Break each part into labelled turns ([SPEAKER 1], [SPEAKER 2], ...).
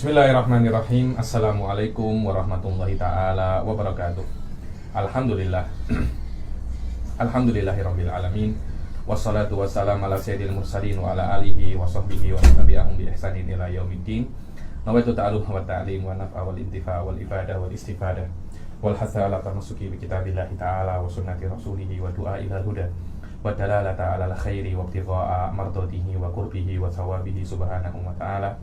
[SPEAKER 1] Bismillahirrahmanirrahim. Assalamualaikum warahmatullahi ta'ala wabarakatuh. Alhamdulillah. Alhamdulillahirabbil alamin. Wassalatu wassalamu ala sayyidil mursalin wa ala alihi wa sahbihi wa tabi'ahum bi ihsanin ila yaumiddin. Nawaitu ta'alluh wa ta'lim wa naf'a wal intifa' wal ibadah wal istifadah wal hatha ala tamassuki bi kitabillahi ta'ala wa sunnati rasulih wa du'a ila huda wa dalalata ala al khairi wa ibtigha'a mardatihi wa qurbihi wa thawabihi subhanahu wa ta'ala.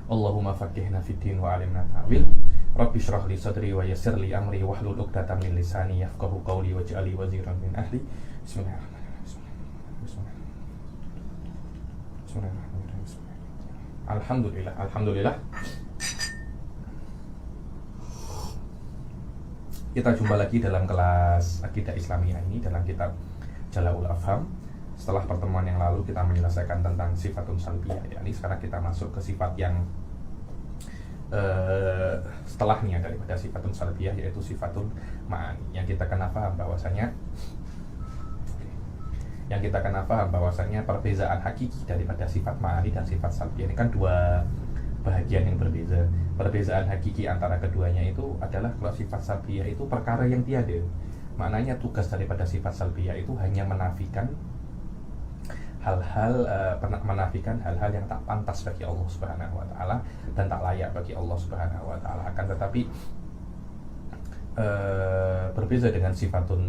[SPEAKER 1] Allahumma faqihna fid din wa alimna ta'wil. Rabbi shrah li sadri wa yassir li amri wahlul 'uqdatam min lisani yafqahu qawli waj'alni waziran min ahli. Bismillahirrahmanirrahim. Alhamdulillah. Kita jumpa lagi dalam kelas Aqidah Islamiyah ini dalam kitab Jala'ul Afham. Setelah pertemuan yang lalu kita menyelesaikan tentang sifatun salbiyah, yakni sekarang kita masuk ke sifat yang setelahnya daripada sifatun salbiyah, yaitu sifatun ma'ani. Yang kita kena paham bahwasanya perbezaan hakiki daripada sifat ma'ani dan sifat salbiyah ini kan dua bahagian yang berbeza. Perbezaan hakiki antara keduanya itu adalah kalau sifat salbiyah itu perkara yang tiada. Maknanya tugas daripada sifat salbiyah itu hanya menafikan hal-hal yang tak pantas bagi Allah Subhanahu wa taala dan tak layak bagi Allah Subhanahu wa taala. Akan tetapi berbeza dengan sifatul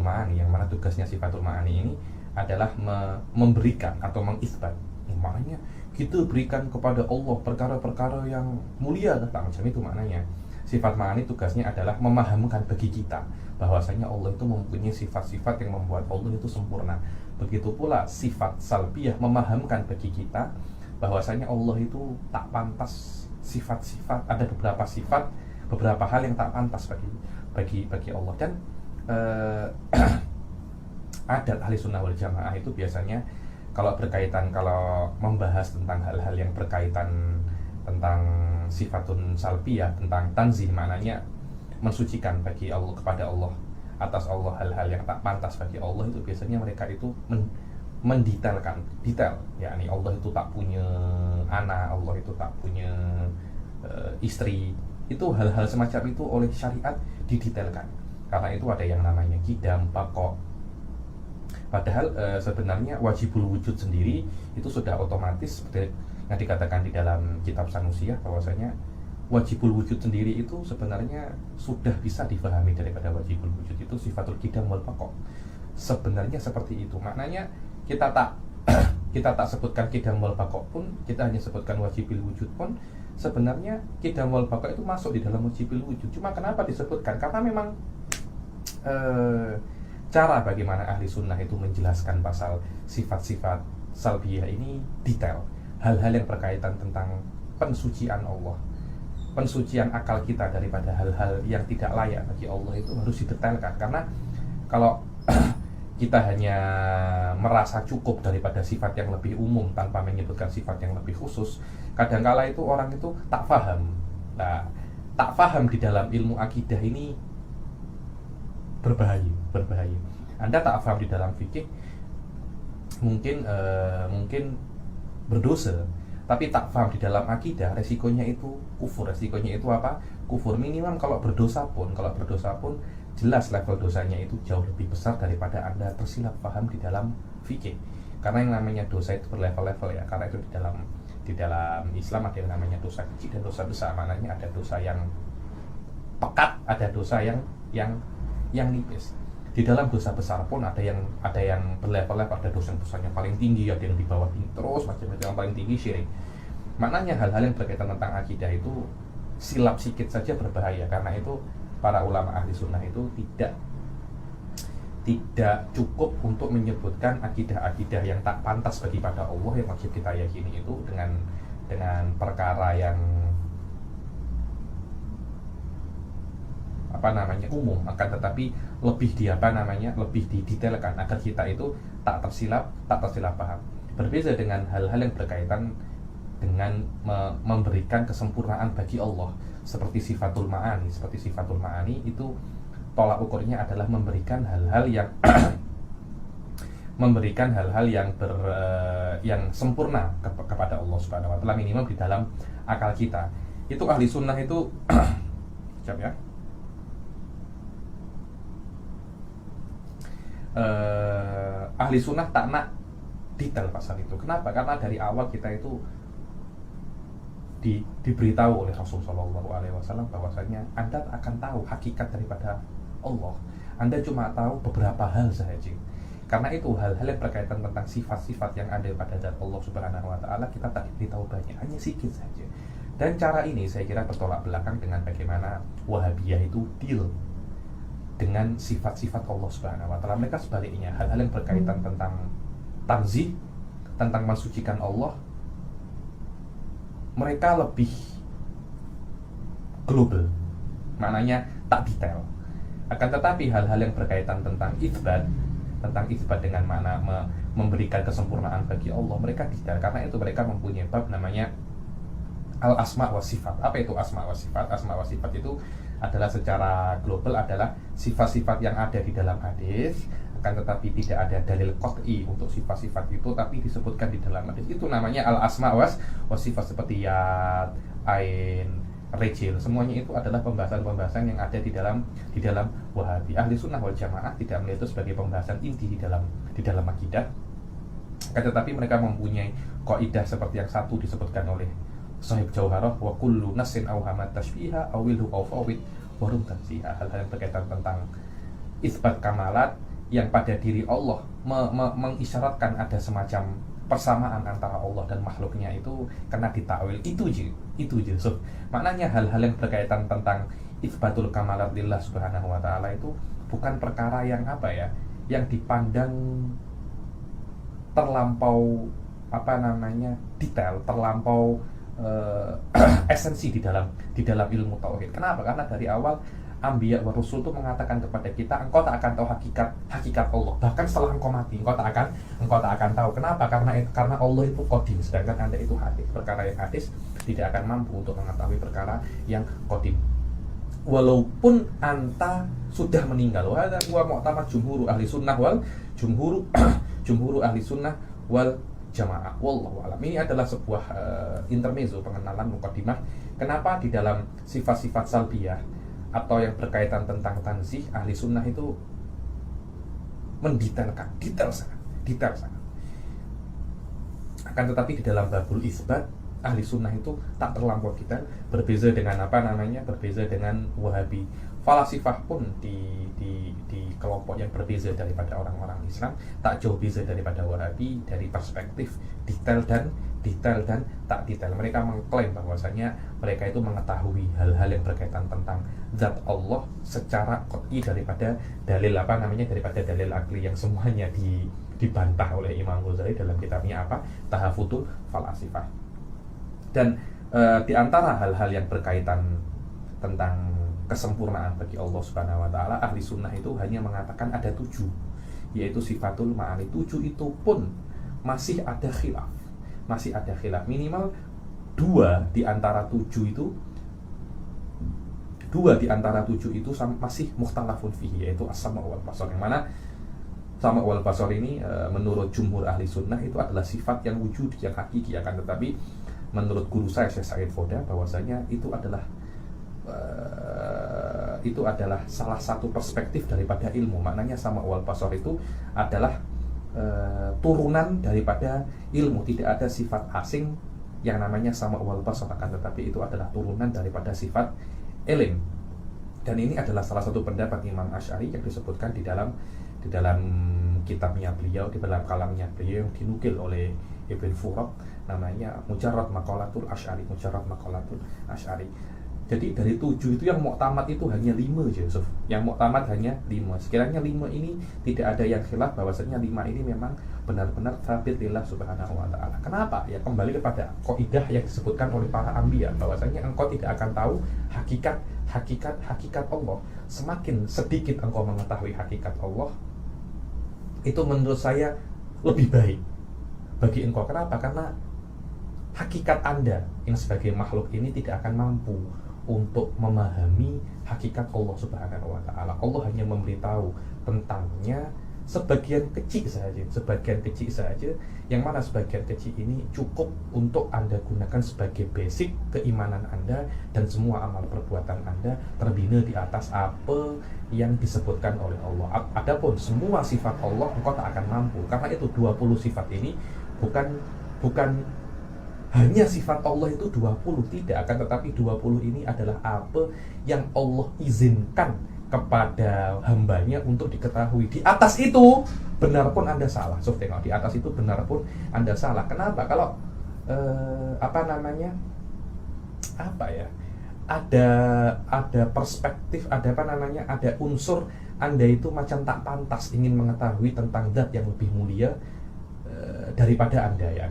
[SPEAKER 1] ma'ani, yang mana tugasnya sifatul ma'ani ini adalah memberikan atau mengisbat. Maknanya kita berikan kepada Allah perkara-perkara yang mulia, macam itu maknanya. Sifat ma'ani tugasnya adalah memahamkan bagi kita bahwasanya Allah itu mempunyai sifat-sifat yang membuat Allah itu sempurna. Begitu pula sifat salbiyah memahamkan bagi kita bahwasanya Allah itu tak pantas sifat-sifat, ada beberapa hal yang tak pantas bagi Allah. Dan adat ahli sunnah wal jamaah itu biasanya kalau membahas tentang hal-hal yang berkaitan tentang sifatun salbiyah, tentang tanzih, maknanya mensucikan bagi Allah, kepada Allah, atas Allah hal-hal yang tak pantas bagi Allah, itu biasanya mereka itu detail, yakni Allah itu tak punya anak, Allah itu tak punya istri. Itu hal-hal semacam itu oleh syariat didetailkan. Karena itu ada yang namanya qidam, baqo. Padahal sebenarnya wajibul wujud sendiri itu sudah otomatis seperti yang dikatakan di dalam kitab Sanusiyah, bahwasanya wajibul wujud sendiri itu sebenarnya sudah bisa difahami daripada wajibul wujud itu sifatul qidam wal baqo. Sebenarnya seperti itu. Maknanya kita tak sebutkan qidam wal baqo pun, kita hanya sebutkan wajibul wujud pun, sebenarnya qidam wal baqo itu masuk di dalam wajibul wujud. Cuma kenapa disebutkan? Karena memang cara bagaimana ahli sunnah itu menjelaskan pasal sifat-sifat salbiyah ini detail. Hal-hal yang berkaitan tentang pensucian Allah, pensucian akal kita daripada hal-hal yang tidak layak bagi Allah itu harus didetailkan. Karena kalau kita hanya merasa cukup daripada sifat yang lebih umum tanpa menyebutkan sifat yang lebih khusus, kadangkala itu orang itu tak paham. Nah, tak paham di dalam ilmu akidah ini berbahaya. Anda tak paham di dalam fikih mungkin berdosa, tapi tak paham di dalam akidah, resikonya itu kufur. Resikonya itu apa? Kufur. Minimal kalau berdosa pun jelas level dosanya itu jauh lebih besar daripada Anda tersilap paham di dalam fikih. Karena yang namanya dosa itu berlevel-level ya. Karena itu di dalam Islam ada yang namanya dosa kecil dan dosa besar. Maknanya ada dosa yang pekat, ada dosa yang nipis. Di dalam dosa besar pun ada yang berlevel-level, ada dosa-dosanya paling tinggi, ada yang di bawah tinggi, terus macam-macam. Yang paling tinggi syirik. Maknanya hal-hal yang berkaitan tentang akidah itu silap sikit saja berbahaya. Karena itu para ulama ahli sunnah itu tidak cukup untuk menyebutkan akidah-akidah yang tak pantas bagi pada Allah yang wajib kita yakini itu dengan perkara yang umum, akan tetapi lebih didetailkan agar kita itu tak tersilap paham. Berbeza dengan hal-hal yang berkaitan dengan memberikan kesempurnaan bagi Allah seperti sifatul ma'ani itu tolak ukurnya adalah memberikan hal-hal yang memberikan hal-hal yang sempurna kepada Allah Subhanahu wa taala, minimal di dalam akal kita. Itu ahli sunnah itu siap ya. Ahli sunnah tak nak detail pasal itu. Kenapa? Karena dari awal kita itu diberitahu oleh Rasul Shallallahu Alaihi Wasallam bahwasanya Anda akan tahu hakikat daripada Allah. Anda cuma tahu beberapa hal saja. Karena itu hal-hal yang berkaitan tentang sifat-sifat yang ada pada zat Allah Subhanahu Wa Taala kita tak diberitahu banyak, hanya sedikit saja. Dan cara ini saya kira bertolak belakang dengan bagaimana Wahabiyah itu deal dengan sifat-sifat Allah Subhanahu Wa Taala. Mereka sebaliknya, hal-hal yang berkaitan tentang tanzih, tentang mensucikan Allah, mereka lebih global, maknanya tak detail. Akan tetapi hal-hal yang berkaitan tentang itsbat dengan makna memberikan kesempurnaan bagi Allah, mereka detail. Karena itu mereka mempunyai bab namanya al-asma wa sifat. Apa itu asma wa sifat? Asma wa sifat itu adalah secara global adalah sifat-sifat yang ada di dalam hadis, akan tetapi tidak ada dalil qat'i untuk sifat-sifat itu, tapi disebutkan di dalam hadis. Itu namanya al-asma wa sifat, seperti yad, ain, rejil. Semuanya itu adalah pembahasan-pembahasan yang ada di dalam Wahabi. Ahli sunnah wal jamaah tidak melihat itu sebagai pembahasan inti di dalam akidah. Akan tetapi mereka mempunyai kaidah seperti yang satu disebutkan oleh Sahib Jauharah, wa kullu nasin awhamat tashbiha awilhu awfawid warum tanziha. Hal-hal yang berkaitan tentang itsbat kamalat yang pada diri Allah mengisyaratkan ada semacam persamaan antara Allah dan makhluknya, itu kena ditakwil. Itu je. So, maknanya hal-hal yang berkaitan tentang itsbatul kamalat lillah Subhanahu wa taala itu bukan perkara yang yang dipandang terlampau detail, terlampau esensi di dalam ilmu tauhid. Kenapa? Karena dari awal Anbiya wa Rasul itu mengatakan kepada kita, engkau tak akan tahu hakikat Allah. Bahkan setelah engkau mati, engkau tak akan tahu. Kenapa? Karena Allah itu qadim, sedangkan Anda itu hadis. Perkara yang hadis tidak akan mampu untuk mengetahui perkara yang qadim. Walaupun Anta sudah meninggal. Wa mu'tamad jumhur ahli sunnah wal jumhur ahli sunnah wal jamaah. Wallahu a'lam. Ini adalah sebuah intermezzo, pengenalan muqaddimah. Kenapa di dalam sifat-sifat salbiyah atau yang berkaitan tentang tanzih, ahli sunnah itu mendetailkan, detail sangat. Akan tetapi di dalam babul isbat, ahli sunnah itu tak terlampau detail, berbeza dengan berbeza dengan Wahabi. Falasifah pun di kelompok yang berbeza daripada orang-orang Islam, tak jauh beza daripada Wahabi dari perspektif detail dan tak detail. Mereka mengklaim bahwasanya mereka itu mengetahui hal-hal yang berkaitan tentang zat Allah secara qat'i daripada dalil akli yang semuanya dibantah oleh Imam Ghazali dalam kitabnya Tahafutul Falasifah. Dan di antara hal-hal yang berkaitan tentang kesempurnaan bagi Allah Subhanahu wa taala, ahli sunnah itu hanya mengatakan ada 7, yaitu sifatul ma'ani. 7 itu pun masih ada khilaf. Minimal 2 di antara 7 itu masih mukhtalafun fihi, yaitu as-sama' wal basar. Yang mana sama' wal basar ini menurut jumhur ahli sunnah itu adalah sifat yang wujud, yang hakiki. Akan tetapi menurut guru saya Syekh Said Foda, bahwasanya itu adalah salah satu perspektif daripada ilmu. Maknanya sama' wal basar itu adalah turunan daripada ilmu. Tidak ada sifat asing yang namanya sama' wal basar, akan tetapi itu adalah turunan daripada sifat ilm. Dan ini adalah salah satu pendapat Imam Asy'ari yang disebutkan di dalam kitabnya beliau, di dalam kalamnya beliau yang dinukil oleh Ibn Furat, namanya Mujarrad Maqalatul Asy'ari. Jadi dari 7 itu yang mu'tamad itu hanya 5 aja, Yusuf. Yang mu'tamad hanya 5. Sekiranya 5 ini tidak ada yang khilaf, bahwasanya 5 ini memang benar-benar thabit lillah Subhanahu wa ta'ala. Kenapa? Ya kembali kepada kaidah yang disebutkan oleh para anbiya, bahwasanya engkau tidak akan tahu hakikat Allah. Semakin sedikit engkau mengetahui hakikat Allah, itu menurut saya lebih baik bagi engkau. Kenapa? Karena hakikat Anda yang sebagai makhluk ini tidak akan mampu untuk memahami hakikat Allah Subhanahu wa ta'ala. Allah hanya memberitahu tentangnya sebagian kecil saja, yang mana sebagian kecil ini cukup untuk Anda gunakan sebagai basic keimanan Anda, dan semua amal perbuatan Anda terbina di atas apa yang disebutkan oleh Allah. Adapun semua sifat Allah engkau tak akan mampu, karena itu 20 sifat ini bukan hanya sifat Allah itu 20, tidak, akan tetapi 20 ini adalah apa yang Allah izinkan kepada hambanya untuk diketahui. Di atas itu benar pun Anda salah. So, tengok, di atas itu benar pun Anda salah. Kenapa? Kalau ada perspektif, ada unsur Anda itu macam tak pantas ingin mengetahui tentang zat yang lebih mulia daripada Anda, ya.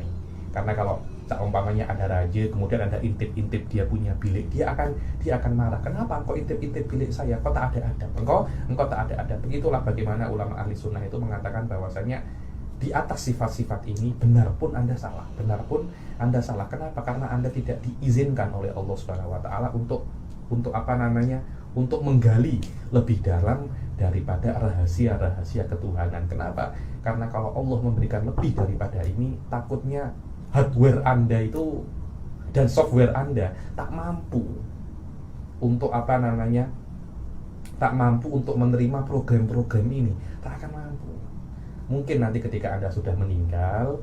[SPEAKER 1] Karena kalau umpamanya ada raja, kemudian Anda intip-intip dia punya bilik, dia akan marah. Kenapa engkau intip-intip bilik saya? Kau tak ada adab. Engkau tak ada adab. Begitulah bagaimana ulama ahli sunnah itu mengatakan bahwasanya di atas sifat-sifat ini benar pun Anda salah. Kenapa? Karena Anda tidak diizinkan oleh Allah Subhanahu wa taala untuk untuk menggali lebih dalam daripada rahasia-rahasia ketuhanan. Kenapa? Karena kalau Allah memberikan lebih daripada ini, takutnya hardware Anda itu dan software Anda tak mampu untuk tak mampu untuk menerima program-program ini, tak akan mampu. Mungkin nanti ketika Anda sudah meninggal,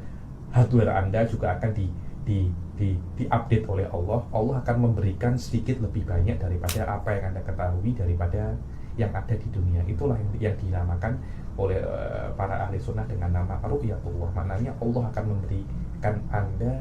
[SPEAKER 1] hardware Anda juga akan di-update oleh Allah. Allah akan memberikan sedikit lebih banyak daripada apa yang Anda ketahui daripada yang ada di dunia. Itulah yang dinamakan oleh para ahli sunnah dengan nama ru'yatullah. Maknanya Allah akan memberikan Anda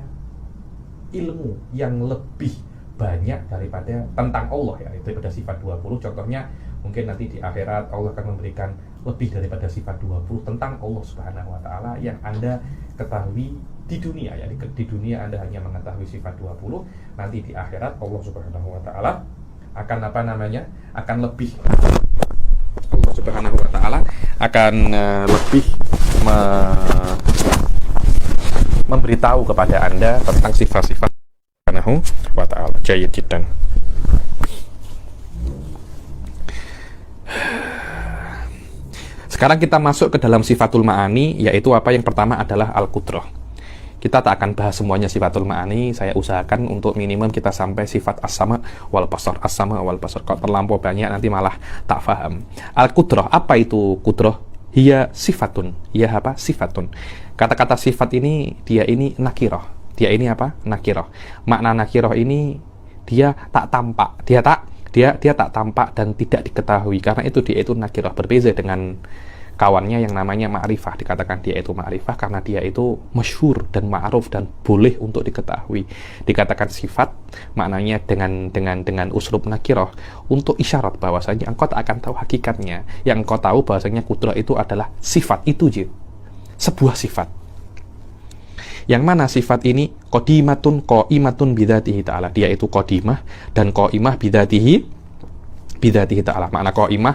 [SPEAKER 1] ilmu yang lebih banyak daripada tentang Allah, ya, daripada sifat 20. Contohnya mungkin nanti di akhirat Allah akan memberikan lebih daripada sifat 20 tentang Allah Subhanahu wa taala yang Anda ketahui di dunia, ya. Di dunia Anda hanya mengetahui sifat 20, nanti di akhirat Allah Subhanahu wa taala akan akan lebih, Allah Subhanahu wa taala akan lebih memberitahu kepada Anda tentang sifat-sifat Subhanahu wa taala. Jayyid jiddan. Sekarang kita masuk ke dalam sifatul ma'ani, yaitu apa? Yang pertama adalah al-qudrah. Kita tak akan bahas semuanya sifatul ma'ani, saya usahakan untuk minimum kita sampai sifat as-sama wal basar. As-sama wal basar, kalau terlampau banyak nanti malah tak faham. Al-qudrah, apa itu qudrah? Hiya sifatun. Hiya apa? Sifatun. Kata-kata sifat ini, dia ini nakirah. Dia ini apa? Nakirah. Makna nakirah ini dia tak tampak. Dia tak tampak dan tidak diketahui. Karena itu dia itu nakirah, berbeza dengan kawannya yang namanya ma'rifah. Dikatakan dia itu ma'rifah karena dia itu masyhur dan ma'ruf dan boleh untuk diketahui. Dikatakan sifat, maknanya dengan uslub nakirah untuk isyarat bahwasanya engkau tak akan tahu hakikatnya. Yang engkau tahu bahwasanya qudrah itu adalah sifat itu je, sebuah sifat. Yang mana sifat ini qaimatun bidzatihi ta'ala. Dia itu qadimah dan qaimah bidzatihi ta'ala. Makna qaimah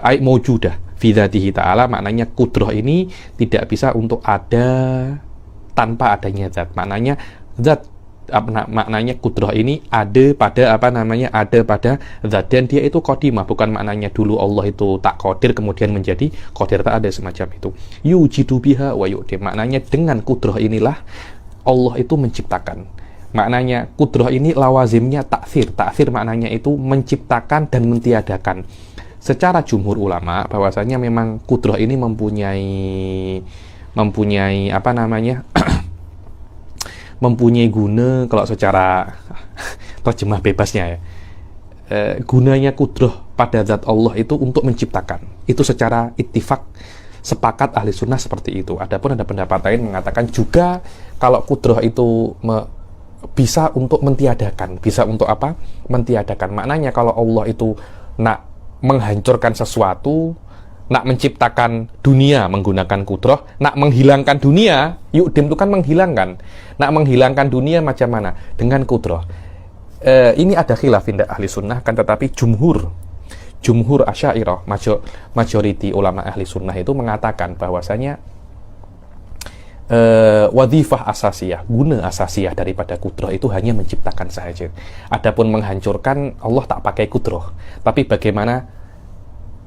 [SPEAKER 1] ai maujudah bidzatihi ta'ala, maknanya qudrah ini tidak bisa untuk ada tanpa adanya zat. Maknanya zat, maknanya qudrah ini ada pada ada pada zat, dan dia itu qadimah. Bukan maknanya dulu Allah itu tak qadir kemudian menjadi qadir, tak ada semacam itu. Yujidu biha wa yu'dim, maknanya dengan qudrah inilah Allah itu menciptakan. Maknanya qudrah ini lawazimnya taksir. Taksir maknanya itu menciptakan dan mentiadakan. Secara jumhur ulama bahwasanya memang qudrah ini mempunyai mempunyai guna, kalau secara terjemah bebasnya ya, gunanya qudrah pada zat Allah itu untuk menciptakan. Itu secara ittifaq, sepakat ahli sunnah seperti itu. Adapun ada pendapat lain mengatakan juga kalau qudrah itu bisa untuk mentiadakan. Bisa untuk apa? Mentiadakan. Maknanya kalau Allah itu nak menghancurkan sesuatu, nak menciptakan dunia menggunakan qudrah, nak menghilangkan dunia, yu'dim itu kan menghilangkan. Nak menghilangkan dunia macam mana? Dengan qudrah. Ini ada khilaf indah ahli sunnah, kan tetapi jumhur Asy'ariyah, majority ulama ahli sunnah itu mengatakan bahwasanya wadhifah asasiyah, guna asasiyah daripada qudrah itu hanya menciptakan saja. Adapun menghancurkan, Allah tak pakai qudrah. Tapi bagaimana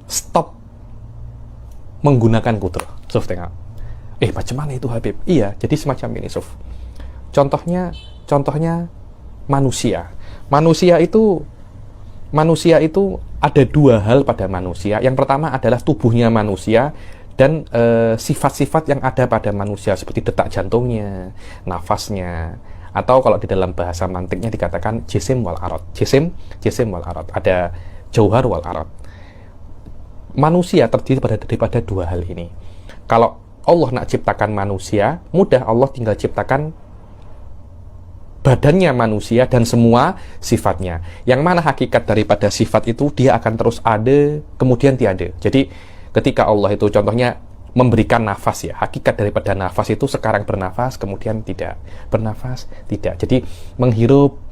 [SPEAKER 1] stop
[SPEAKER 2] menggunakan kudroh. Suf, tengok. Macam mana itu Habib? Iya, jadi semacam ini, Suf. Contohnya manusia. Manusia itu ada dua hal pada manusia. Yang pertama adalah tubuhnya manusia dan sifat-sifat yang ada pada manusia seperti detak jantungnya, nafasnya, atau kalau di dalam bahasa mantiknya dikatakan jisim wal arad. Jisim wal arad. Ada jauhar wal arad. Manusia terdiri daripada dua hal ini. Kalau Allah nak ciptakan manusia, mudah, Allah tinggal ciptakan badannya manusia dan semua sifatnya. Yang mana hakikat daripada sifat itu, dia akan terus ada, kemudian tiada. Jadi ketika Allah itu contohnya memberikan nafas ya, hakikat daripada nafas itu sekarang bernafas, kemudian tidak. Bernafas, tidak. Jadi menghirup,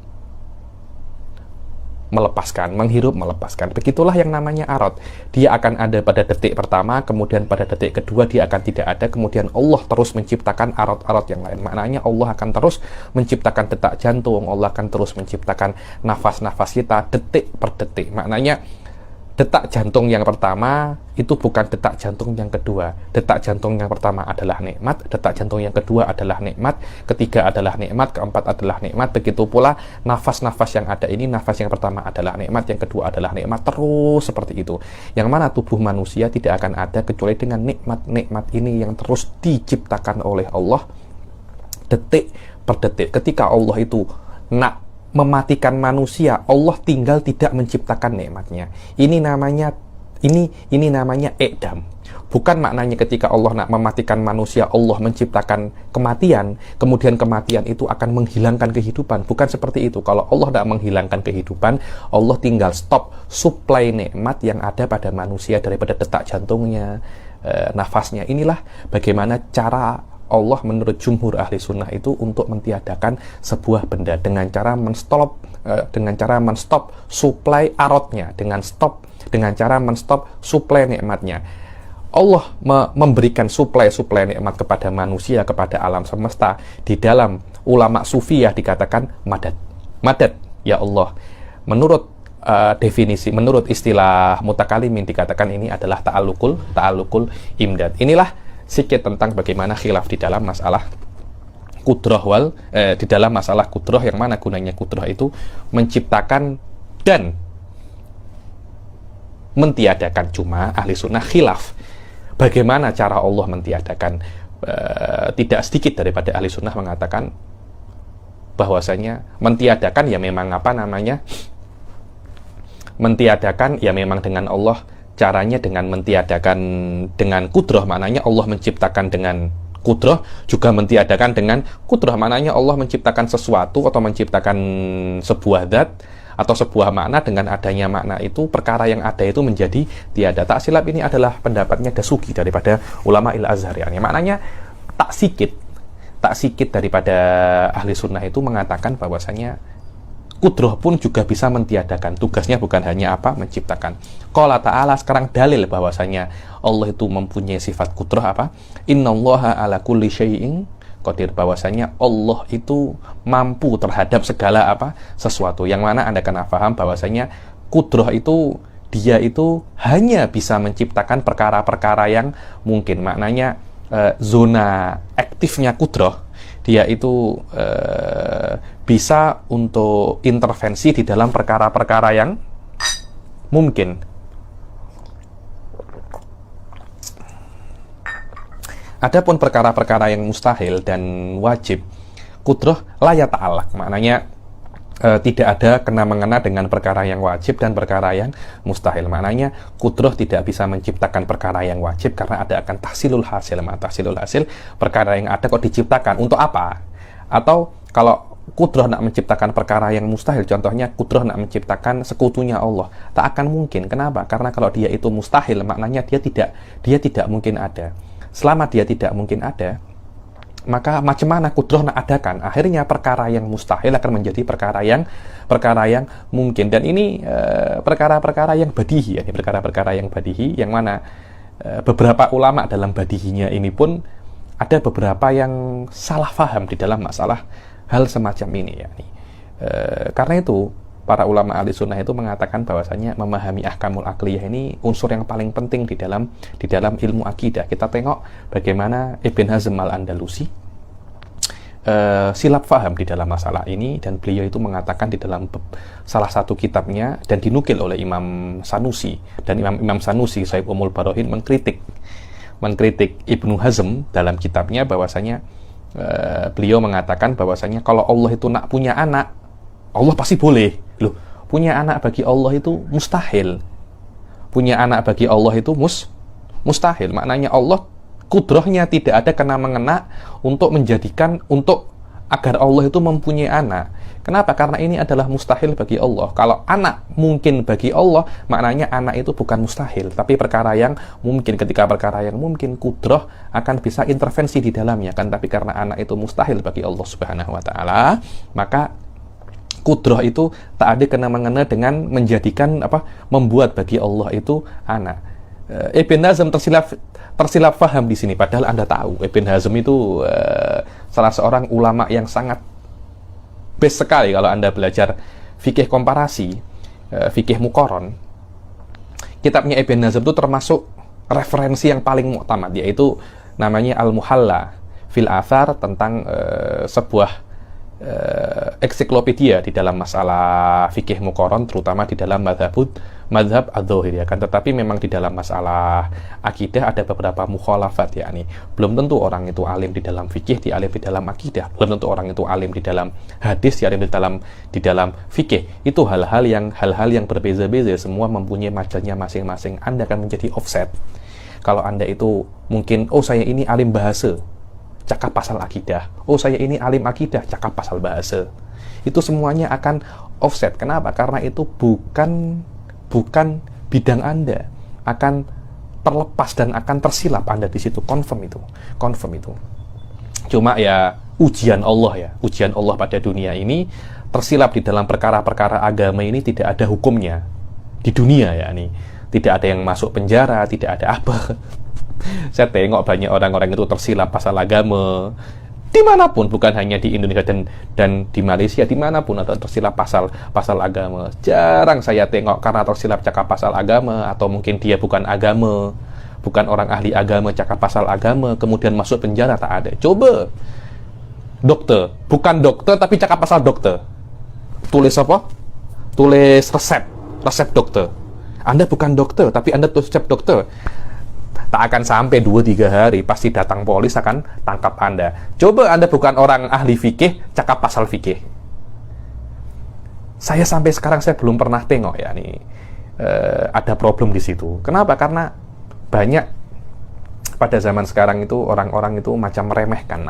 [SPEAKER 2] melepaskan, menghirup, melepaskan. Begitulah yang namanya arad. Dia akan ada pada detik pertama, kemudian pada detik kedua dia akan tidak ada, kemudian Allah terus menciptakan arad-arad yang lain. Maknanya Allah akan terus menciptakan detak jantung, Allah akan terus menciptakan nafas-nafas kita detik per detik. Maknanya detak jantung yang pertama itu bukan detak jantung yang kedua. Detak jantung yang pertama adalah nikmat, detak jantung yang kedua adalah nikmat, ketiga adalah nikmat, keempat adalah nikmat. Begitu pula nafas-nafas yang ada ini, nafas yang pertama adalah nikmat, yang kedua adalah nikmat, terus seperti itu. Yang mana tubuh manusia tidak akan ada kecuali dengan nikmat-nikmat ini yang terus diciptakan oleh Allah detik per detik. Ketika Allah itu nak mematikan manusia, Allah tinggal tidak menciptakan nikmatnya. Ini namanya i'dam. Bukan maknanya ketika Allah nak mematikan manusia, Allah menciptakan kematian, kemudian kematian itu akan menghilangkan kehidupan. Bukan seperti itu. Kalau Allah tidak menghilangkan kehidupan, Allah tinggal stop supply nikmat yang ada pada manusia daripada detak jantungnya, nafasnya. Inilah bagaimana cara Allah menurut jumhur ahli sunnah itu untuk mentiadakan sebuah benda dengan cara menstop supply aradnya, dengan cara menstop supply nikmatnya. Allah memberikan supply nikmat kepada manusia, kepada alam semesta. Di dalam ulama sufiyah dikatakan madad ya Allah. Menurut definisi, menurut istilah mutakalimin dikatakan ini adalah ta'alluqul imdad. Inilah sedikit tentang bagaimana khilaf di dalam masalah kudroh di dalam masalah kudroh, yang mana gunanya kudroh itu menciptakan dan mentiadakan. Cuma ahli sunnah khilaf bagaimana cara Allah mentiadakan. Tidak sedikit daripada ahli sunnah mengatakan bahwasanya mentiadakan ya memang mentiadakan ya memang dengan Allah. Caranya dengan mentiadakan dengan kudroh, maknanya Allah menciptakan dengan kudroh, juga mentiadakan dengan kudroh, maknanya Allah menciptakan sesuatu atau menciptakan sebuah zat atau sebuah makna. Dengan adanya makna itu, perkara yang ada itu menjadi tiada. Tak silap ini adalah pendapatnya Dasuki daripada ulama il-Azhar. Maknanya tak sikit daripada ahli sunnah itu mengatakan bahwasanya kudroh pun juga bisa mentiadakan. Tugasnya bukan hanya menciptakan. Qala ta'ala, sekarang dalil bahwasanya Allah itu mempunyai sifat kudroh Innallaha ala kulli syai'in qadir, bahwasanya Allah itu mampu terhadap segala sesuatu. Yang mana Anda kena paham bahwasanya kudroh itu dia itu hanya bisa menciptakan perkara-perkara yang mungkin. Maknanya zona aktifnya kudroh, dia itu bisa untuk intervensi di dalam perkara-perkara yang mungkin. Adapun perkara-perkara yang mustahil dan wajib, kudroh la yata'allaq, maknanya tidak ada kena-mengena dengan perkara yang wajib dan perkara yang mustahil. Maknanya kudroh tidak bisa menciptakan perkara yang wajib karena ada akan tahsilul hasil. Tahsilul hasil, perkara yang ada kok diciptakan untuk apa? Atau kalau kudroh nak menciptakan perkara yang mustahil, contohnya kudroh nak menciptakan sekutunya Allah, tak akan mungkin. Kenapa? Karena kalau dia itu mustahil, maknanya dia tidak mungkin ada. Selama dia tidak mungkin ada, maka macam mana kudroh nak adakan? Akhirnya perkara yang mustahil akan menjadi perkara yang mungkin. Dan ini perkara-perkara yang badihi, perkara-perkara yang badihi, yang mana beberapa ulama dalam badihinya ini pun ada beberapa yang salah faham di dalam masalah hal semacam ini. Karena itu para ulama ahli sunnah itu mengatakan bahwasanya memahami ahkamul aqliyah ini unsur yang paling penting di dalam ilmu akidah. Kita tengok bagaimana Ibn Hazm al-Andalusi silap faham di dalam masalah ini, dan beliau itu mengatakan di dalam salah satu kitabnya dan dinukil oleh Imam Sanusi, dan Imam Sanusi Sahib Umul Barohin mengkritik Ibnu Hazm dalam kitabnya bahwasanya beliau mengatakan bahwasanya kalau Allah itu nak punya anak, Allah pasti boleh. Loh, punya anak bagi Allah itu mustahil. Punya anak bagi Allah itu mustahil. Maknanya Allah kudrahnya tidak ada kena-mengena untuk agar Allah itu mempunyai anak. Kenapa? Karena ini adalah mustahil bagi Allah. Kalau anak mungkin bagi Allah, maknanya anak itu bukan mustahil, tapi perkara yang mungkin. Ketika perkara yang mungkin, kudrah akan bisa intervensi di dalamnya kan. Tapi karena anak itu mustahil bagi Allah Subhanahu wa taala, maka kudrah itu tak ada kena-mengena dengan membuat bagi Allah itu anak. Ibn Hazm tersilap faham di sini, padahal Anda tahu Ibn Hazm itu salah seorang ulama yang sangat best sekali kalau Anda belajar fikih komparasi, fikih muqaron. Kitabnya Ibn Hazm itu termasuk referensi yang paling muktamad, yaitu namanya Al-Muhalla fil Athar, tentang sebuah ensiklopedia di dalam masalah fikih muqaron, terutama di dalam mazhab adz-dzahiriyah kan. Tetapi memang di dalam masalah akidah ada beberapa mukhalafat, yakni belum tentu orang itu alim di dalam fikih, dia alim di dalam akidah. Belum tentu orang itu alim di dalam hadis, dia alim di dalam fikih. Itu hal-hal yang berbeza-beza, semua mempunyai majalnya masing-masing. Anda akan menjadi offset kalau Anda itu mungkin, oh saya ini alim bahasa, cakap pasal akidah. Oh saya ini alim akidah, cakap pasal bahasa. Itu semuanya akan offset. Kenapa? Karena itu bukan bidang Anda. Akan terlepas dan akan tersilap Anda di situ. Confirm itu. Cuma ya ujian Allah pada dunia ini, tersilap di dalam perkara-perkara agama ini tidak ada hukumnya di dunia, ya nih. Tidak ada yang masuk penjara, tidak ada apa. Saya tengok banyak orang-orang itu tersilap pasal agama dimanapun, bukan hanya di Indonesia dan di Malaysia, dimanapun ada tersilap pasal agama. Jarang saya tengok karena tersilap cakap pasal agama, atau mungkin dia bukan orang ahli agama, cakap pasal agama kemudian masuk penjara, tak ada. Coba dokter, bukan dokter tapi cakap pasal dokter, tulis apa? Tulis resep dokter. Anda bukan dokter tapi Anda tulis resep dokter, tak akan sampai 2-3 hari pasti datang polis akan tangkap Anda. Coba Anda bukan orang ahli fikih, cakap pasal fikih. Saya sampai sekarang saya belum pernah tengok ada problem di situ. Kenapa? Karena banyak pada zaman sekarang itu orang-orang itu macam meremehkan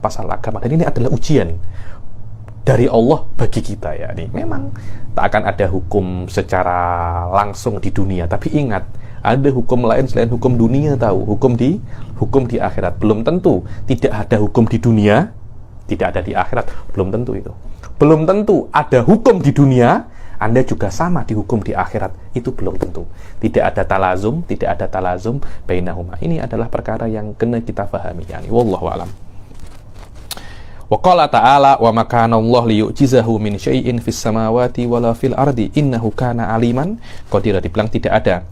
[SPEAKER 2] pasal agama. Dan ini adalah ujian dari Allah bagi kita, ya. Memang tak akan ada hukum secara langsung di dunia, tapi ingat, ada hukum lain selain hukum dunia, tahu? Hukum di akhirat. Belum tentu tidak ada hukum di dunia, tidak ada di akhirat. Belum tentu itu. Belum tentu ada hukum di dunia, Anda juga sama dihukum di akhirat. Itu belum tentu. Tidak ada talazum bainahuma. Ini adalah perkara yang kena kita fahami, yani wallahu alam. Wa qala ta'ala wa ma kana Allah liyu'jizahu min syai'in fis samawati wala fil ardi innahu kana aliman qadira. Dibilang tidak ada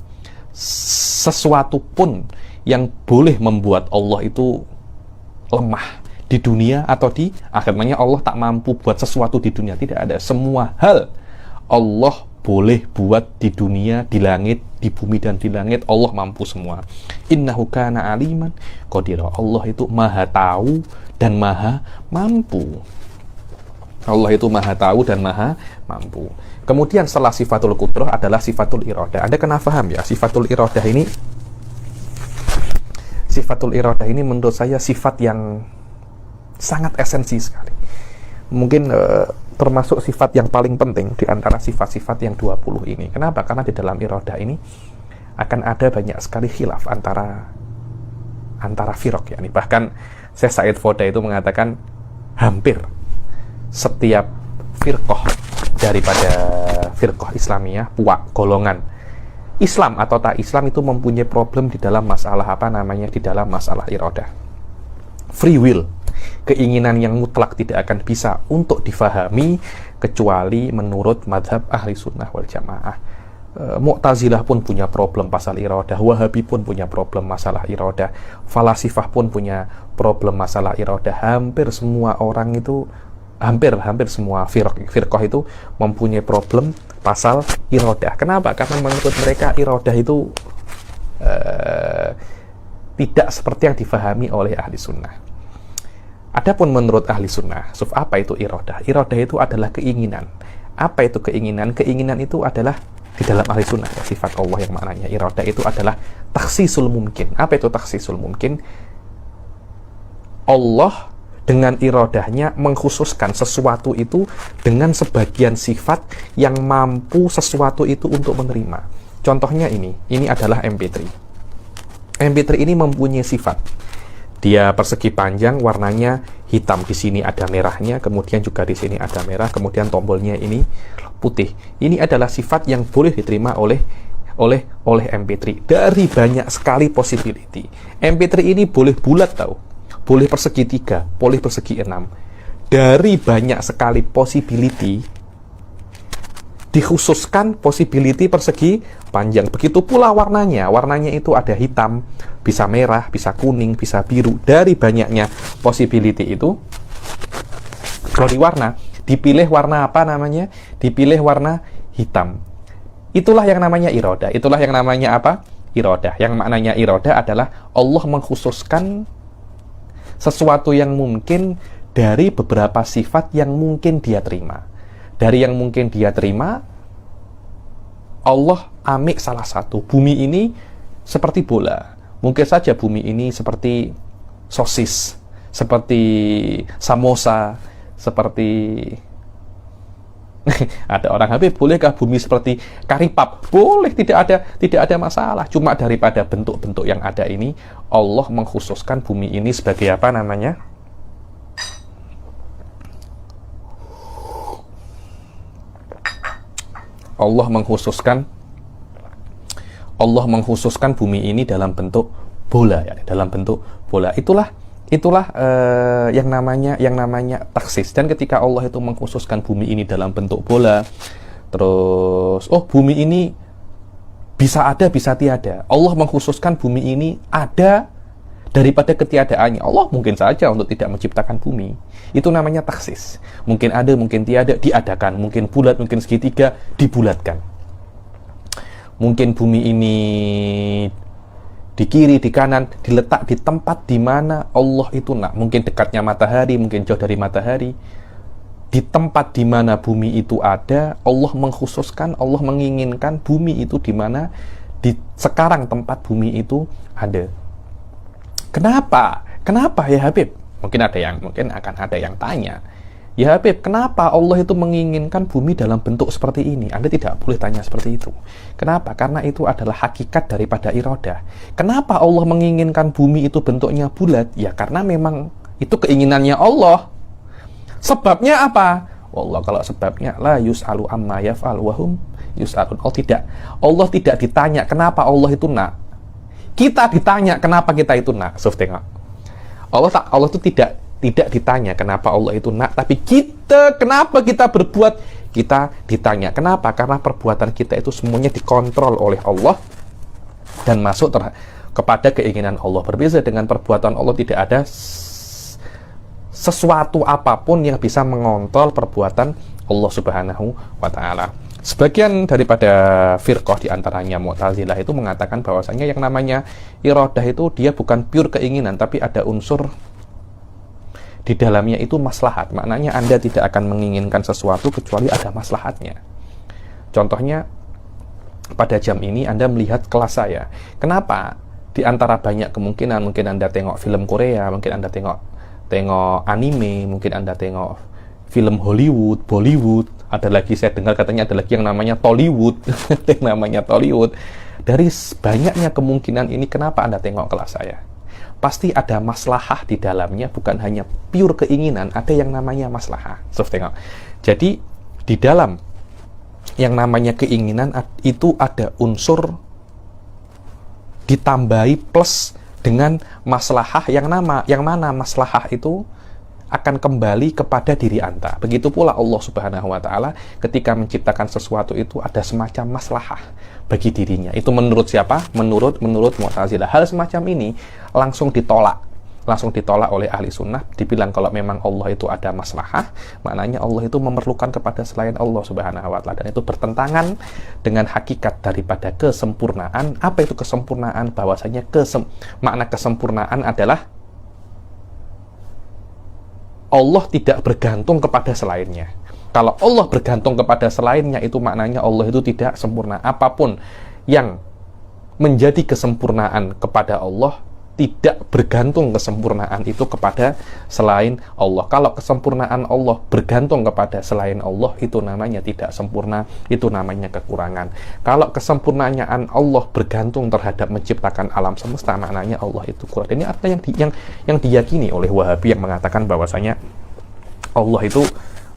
[SPEAKER 2] sesuatu pun yang boleh membuat Allah itu lemah di dunia atau di akhirnya. Allah tak mampu buat sesuatu di dunia, tidak ada. Semua hal Allah boleh buat di dunia, di langit, di bumi dan di langit. Allah mampu semua. Innahu kana aliman qadira. Allah itu maha tahu dan maha mampu. Allah itu maha tahu dan maha mampu. Kemudian setelah sifatul qudrah adalah sifatul iradah. Anda kena paham ya, sifatul iradah ini menurut saya sifat yang sangat esensi sekali. Mungkin termasuk sifat yang paling penting di antara sifat-sifat yang 20 ini. Kenapa? Karena di dalam iradah ini akan ada banyak sekali khilaf antara firaq, yakni bahkan Syekh Said Foda itu mengatakan hampir setiap firqah daripada firqah Islamiyah, golongan Islam atau tak Islam itu mempunyai problem di dalam masalah di dalam masalah iradah. Free will. Keinginan yang mutlak tidak akan bisa untuk difahami kecuali menurut madhab ahli sunnah wal jamaah. Mu'tazilah pun punya problem pasal iradah, Wahabi pun punya problem masalah iradah, Falasifah pun punya problem masalah iradah. Hampir semua orang itu, hampir semua firqah itu mempunyai problem pasal iradah. Kenapa? Karena menurut mereka iradah itu tidak seperti yang difahami oleh ahli sunnah. Adapun menurut ahli sunnah, apa itu iradah? Iradah itu adalah keinginan. Apa itu keinginan? Keinginan itu adalah di dalam ahli sunnah sifat Allah yang maknanya iradah itu adalah takhsisul mumkin. Apa itu takhsisul mumkin? Allah dengan iradahnya mengkhususkan sesuatu itu dengan sebagian sifat yang mampu sesuatu itu untuk menerima. Contohnya ini adalah MP3. MP3 ini mempunyai sifat. Dia persegi panjang, warnanya hitam. Di sini ada merahnya, kemudian juga di sini ada merah, kemudian tombolnya ini putih. Ini adalah sifat yang boleh diterima oleh MP3 dari banyak sekali possibility. MP3 ini boleh bulat tahu, boleh persegi 3, boleh persegi 6. Dari banyak sekali possibility dikhususkan possibility persegi panjang. Begitu pula warnanya itu ada hitam, bisa merah, bisa kuning, bisa biru. Dari banyaknya possibility itu, kalau di warna, dipilih warna apa namanya? Dipilih warna hitam. Itulah yang namanya iradah. Itulah yang namanya apa? Iradah. Yang maknanya iradah adalah Allah mengkhususkan sesuatu yang mungkin dari beberapa sifat yang mungkin dia terima. Dari yang mungkin dia terima, Allah ambil salah satu. Bumi ini seperti bola. Mungkin saja bumi ini seperti sosis, seperti samosa, seperti ada orang Habib, bolehkah bumi seperti karipap? Boleh, tidak ada masalah. Cuma daripada bentuk-bentuk yang ada ini, Allah mengkhususkan bumi ini sebagai apa namanya? Allah mengkhususkan bumi ini dalam bentuk bola, ya, dalam bentuk bola. Itulah yang namanya taksis. Dan ketika Allah itu mengkhususkan bumi ini dalam bentuk bola, terus bumi ini bisa ada, bisa tiada. Allah mengkhususkan bumi ini ada daripada ketiadaannya. Allah mungkin saja untuk tidak menciptakan bumi. Itu namanya taksis. Mungkin ada, mungkin tiada, diadakan. Mungkin bulat, mungkin segitiga, dibulatkan. Mungkin bumi ini di kiri, di kanan, diletak di tempat di mana Allah itu nak. Mungkin dekatnya matahari, mungkin jauh dari matahari. Di tempat di mana bumi itu ada, Allah mengkhususkan, Allah menginginkan bumi itu di mana di sekarang tempat bumi itu ada. Kenapa? Kenapa ya Habib? Mungkin akan ada yang tanya, ya Habib, kenapa Allah itu menginginkan bumi dalam bentuk seperti ini? Anda tidak boleh tanya seperti itu. Kenapa? Karena itu adalah hakikat daripada iradah. Kenapa Allah menginginkan bumi itu bentuknya bulat? Ya karena memang itu keinginannya Allah. Sebabnya apa? Wallah, kalau sebabnya la yus'alu amma yaf'al wa hum yus'alun. Allah tidak ditanya kenapa Allah itu nak. Kita ditanya kenapa kita itu nak. Tengok. Allah itu tidak ditanya kenapa Allah itu nak, tapi kenapa kita berbuat, kita ditanya. Kenapa? Karena perbuatan kita itu semuanya dikontrol oleh Allah dan masuk kepada keinginan Allah. Berbeda dengan perbuatan Allah, tidak ada sesuatu apapun yang bisa mengontrol perbuatan Allah Subhanahu wa Ta'ala. Sebagian daripada firqah diantaranya Mu'tazilah itu mengatakan bahwasanya yang namanya iradah itu dia bukan pure keinginan, tapi ada unsur di dalamnya itu maslahat. Maknanya Anda tidak akan menginginkan sesuatu kecuali ada maslahatnya. Contohnya, pada jam ini Anda melihat kelas saya. Kenapa? Di antara banyak kemungkinan, mungkin Anda tengok film Korea, mungkin Anda tengok anime, mungkin Anda tengok film Hollywood, Bollywood, ada lagi saya dengar katanya ada lagi yang namanya Tollywood, yang namanya Tollywood. Dari banyaknya kemungkinan ini, kenapa Anda tengok kelas saya? Pasti ada maslahah di dalamnya, bukan hanya pure keinginan, ada yang namanya maslahah. Tengok. Jadi di dalam yang namanya keinginan itu ada unsur ditambahi plus dengan maslahah yang mana maslahah itu akan kembali kepada diri Anda. Begitu pula Allah Subhanahu wa taala ketika menciptakan sesuatu itu ada semacam maslahah bagi dirinya. Itu menurut siapa? Menurut Mu'tazilah. Hal semacam ini langsung ditolak oleh ahli sunnah. Dibilang kalau memang Allah itu ada maslahah, maknanya Allah itu memerlukan kepada selain Allah Subhanahu wa taala, dan itu bertentangan dengan hakikat daripada kesempurnaan. Apa itu kesempurnaan? Bahwasanya makna kesempurnaan adalah Allah tidak bergantung kepada selainnya. Kalau Allah bergantung kepada selainnya, itu maknanya Allah itu tidak sempurna. Apapun yang menjadi kesempurnaan kepada Allah, tidak bergantung kesempurnaan itu kepada selain Allah. Kalau kesempurnaan Allah bergantung kepada selain Allah, itu namanya tidak sempurna, itu namanya kekurangan. Kalau kesempurnaan Allah bergantung terhadap menciptakan alam semesta, maknanya Allah itu kurang. Ini apa yang diyakini oleh Wahabi yang mengatakan bahwasanya Allah itu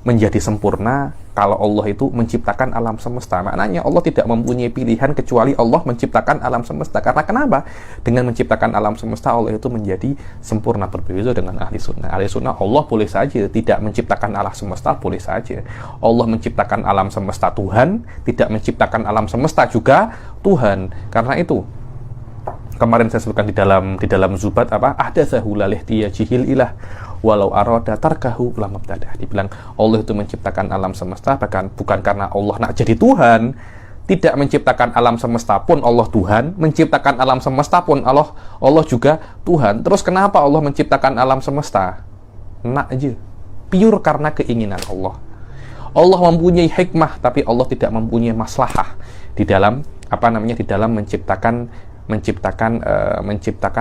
[SPEAKER 2] menjadi sempurna kalau Allah itu menciptakan alam semesta. Maknanya Allah tidak mempunyai pilihan kecuali Allah menciptakan alam semesta. Karena kenapa? Dengan menciptakan alam semesta, Allah itu menjadi sempurna. Berbeda dengan ahli sunnah. Ahli sunnah, Allah boleh saja tidak menciptakan alam semesta, boleh saja. Allah menciptakan alam semesta Tuhan, tidak menciptakan alam semesta juga Tuhan. Karena itu, kemarin saya sebutkan di dalam Zubat apa? Ahdatsahu lalih tiyajihil ilah walau arada tarkahu lam mubtadah. Dibilang Allah itu menciptakan alam semesta bahkan bukan karena Allah nak jadi Tuhan. Tidak menciptakan alam semesta pun Allah Tuhan, menciptakan alam semesta pun Allah juga Tuhan. Terus kenapa Allah menciptakan alam semesta? Nak aja. Pure karena keinginan Allah. Allah mempunyai hikmah, tapi Allah tidak mempunyai maslahah di dalam di dalam menciptakan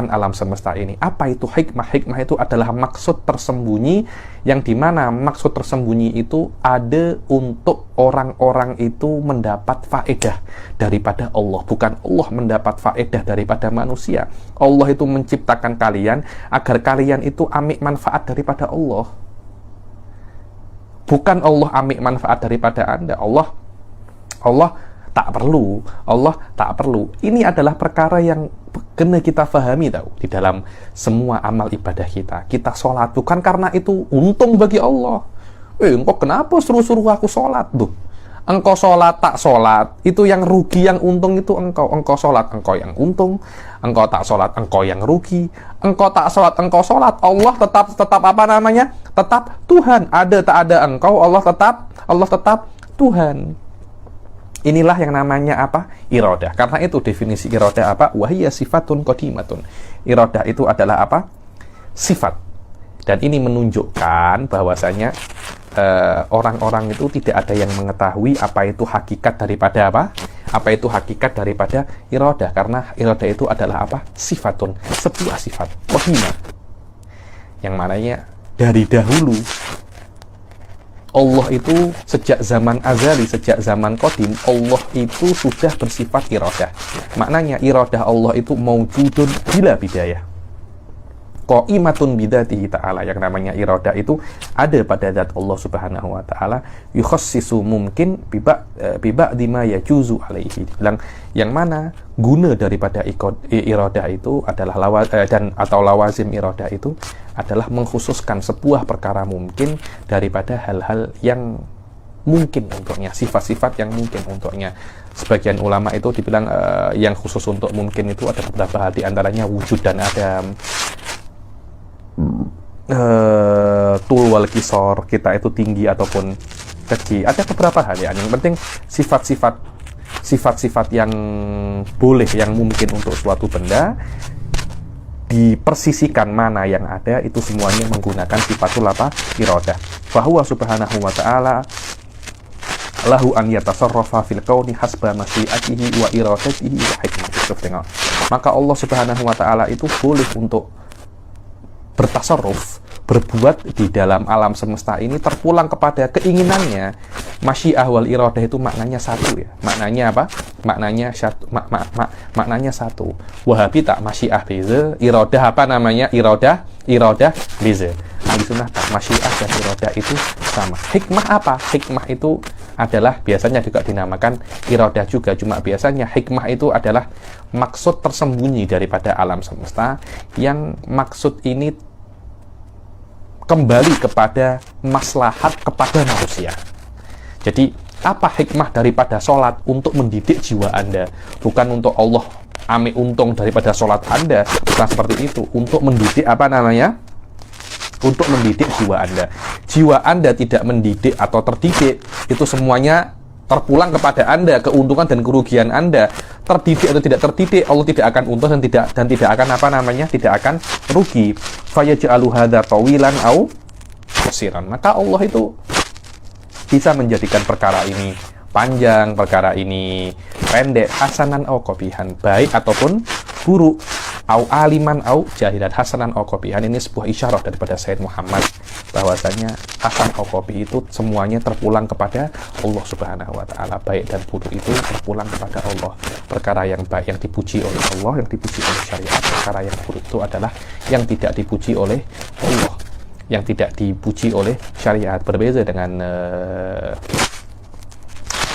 [SPEAKER 2] alam semesta ini. Apa itu hikmah? Hikmah itu adalah maksud tersembunyi, yang dimana maksud tersembunyi itu ada untuk orang-orang itu mendapat faedah daripada Allah, bukan Allah mendapat faedah daripada manusia. Allah itu menciptakan kalian agar kalian itu ambil manfaat daripada Allah, bukan Allah ambil manfaat daripada Anda. Allah tak perlu. Ini adalah perkara yang kena kita fahami tahu di dalam semua amal ibadah kita. Kita sholat bukan karena itu untung bagi Allah. Engkau kenapa suruh aku sholat tuh? Engkau sholat tak sholat, itu yang rugi, yang untung itu engkau. Engkau sholat, engkau yang untung. Engkau tak sholat, engkau yang rugi. Engkau tak sholat, engkau sholat. Allah tetap tetap Tuhan. Ada tak ada engkau, Allah tetap Tuhan. Inilah yang namanya apa? Iradah. Karena itu definisi iradah apa? Wahiyya sifatun qadimatun. Iradah itu adalah apa? Sifat. Dan ini menunjukkan bahwasanya orang-orang itu tidak ada yang mengetahui apa itu hakikat daripada apa? Apa itu hakikat daripada iradah? Karena iradah itu adalah apa? Sifatun. Sebuah sifat. Qadimah. Yang mananya dari dahulu Allah itu sejak zaman azali, sejak zaman qadim, Allah itu sudah bersifat iradah. Maknanya iradah Allah itu maujudun bila bidayah. Qaimatun bidatihi ta'ala. Yang namanya iradah itu ada pada zat Allah Subhanahu wa taala, yukhassisu mungkin biba dima yajuzu alaihi. Bilang yang mana guna daripada iradah itu adalah lawazim iradah itu adalah mengkhususkan sebuah perkara mungkin daripada hal-hal yang mungkin untuknya, sifat-sifat yang mungkin untuknya. Sebagian ulama itu dibilang yang khusus untuk mungkin itu ada beberapa hal, di antaranya wujud dan adam, tul wal kisor, kita itu tinggi ataupun kecil. Ada beberapa hal ya. Yang penting sifat-sifat yang boleh, yang mungkin untuk suatu benda dipersisikan mana yang ada, itu semuanya menggunakan sifatul apa? Iradah. Fahuwa subhanahu wa ta'ala lahu an yatasarrafa fil kauni hasba masyiatihi wa iradatihi wa hikmatihi. Maka Allah Subhanahu wa ta'ala itu boleh untuk bertasarruf, berbuat di dalam alam semesta ini terpulang kepada keinginannya. Masyiah wal iradah itu maknanya satu ya. Maknanya apa? Maknanya satu. Maknanya satu. Wahabi tak masyiah beza, iradah apa namanya? Iradah beza. Ahli sunnah tak masyiah dan iradah itu sama. Hikmah apa? Hikmah itu adalah biasanya juga dinamakan iradah juga, cuma biasanya hikmah itu adalah maksud tersembunyi daripada alam semesta, yang maksud ini kembali kepada maslahat kepada manusia. Jadi apa hikmah daripada sholat? Untuk mendidik jiwa Anda, bukan untuk Allah ambil untung daripada sholat Anda, bukan seperti itu. Untuk mendidik untuk mendidik jiwa Anda. Jiwa Anda tidak mendidik atau terdidik, itu semuanya terpulang kepada Anda, keuntungan dan kerugian Anda. Terdidik atau tidak terdidik, Allah tidak akan untung dan tidak akan tidak akan rugi. Fayaj'alu hadza tawilan au qasiran. Maka Allah itu bisa menjadikan perkara ini panjang, perkara ini pendek, hasanan au qabihan, baik ataupun buruk, au aliman au jahilan, hasanan au qabihan. Ini sebuah isyarah daripada Sayyid Muhammad bahwasanya hasan au qabih itu semuanya terpulang kepada Allah Subhanahu wa taala. Baik dan buruk itu terpulang kepada Allah. Perkara yang baik yang dipuji oleh Allah, yang dipuji oleh syariat. Perkara yang buruk itu adalah yang tidak dipuji oleh Allah, yang tidak dipuji oleh syariat.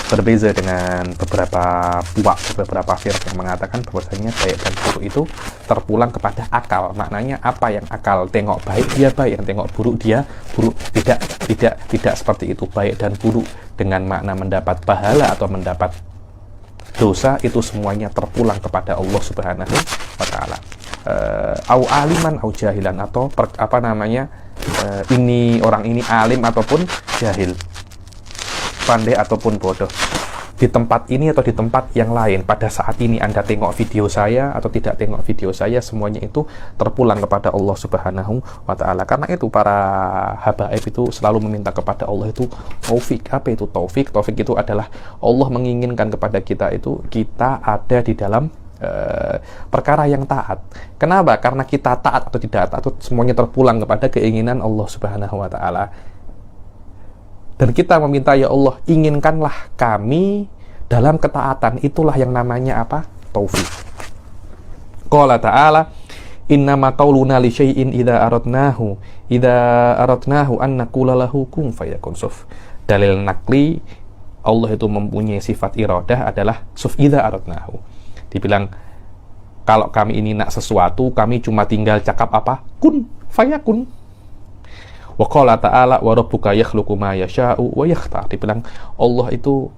[SPEAKER 2] Berbeza dengan beberapa firqah yang mengatakan bahwasanya baik dan buruk itu terpulang kepada akal. Maknanya apa yang akal tengok baik dia baik, yang tengok buruk dia buruk. Tidak seperti itu. Baik dan buruk dengan makna mendapat pahala atau mendapat dosa itu semuanya terpulang kepada Allah Subhanahu wa taala. Au aliman au jahilan, atau ini orang ini alim ataupun jahil, pandai ataupun bodoh, di tempat ini atau di tempat yang lain. Pada saat ini Anda tengok video saya atau tidak tengok video saya, semuanya itu terpulang kepada Allah Subhanahu wa ta'ala. Karena itu para habaib itu selalu meminta kepada Allah itu taufik. Apa itu taufik? Taufik itu adalah Allah menginginkan kepada kita itu kita ada di dalam perkara yang taat. Kenapa? Karena kita taat atau tidak taat itu semuanya terpulang kepada keinginan Allah Subhanahu wa ta'ala. Dan kita meminta, ya Allah, inginkanlah kami dalam ketaatan. Itulah yang namanya apa? Taufik. Qala ta'ala, innama qauluna li syai'in idza aradnahu an naqula lahu kun fayakun. Dalil nakli Allah itu mempunyai sifat iradah adalah idza aradnahu. Dibilang kalau kami ini nak sesuatu, kami cuma tinggal cakap apa? Kun fayakun. Wa qala ta'ala wa rabbuka yakhluqu ma yasha'u wa yakhtar. Dibilang Allah itu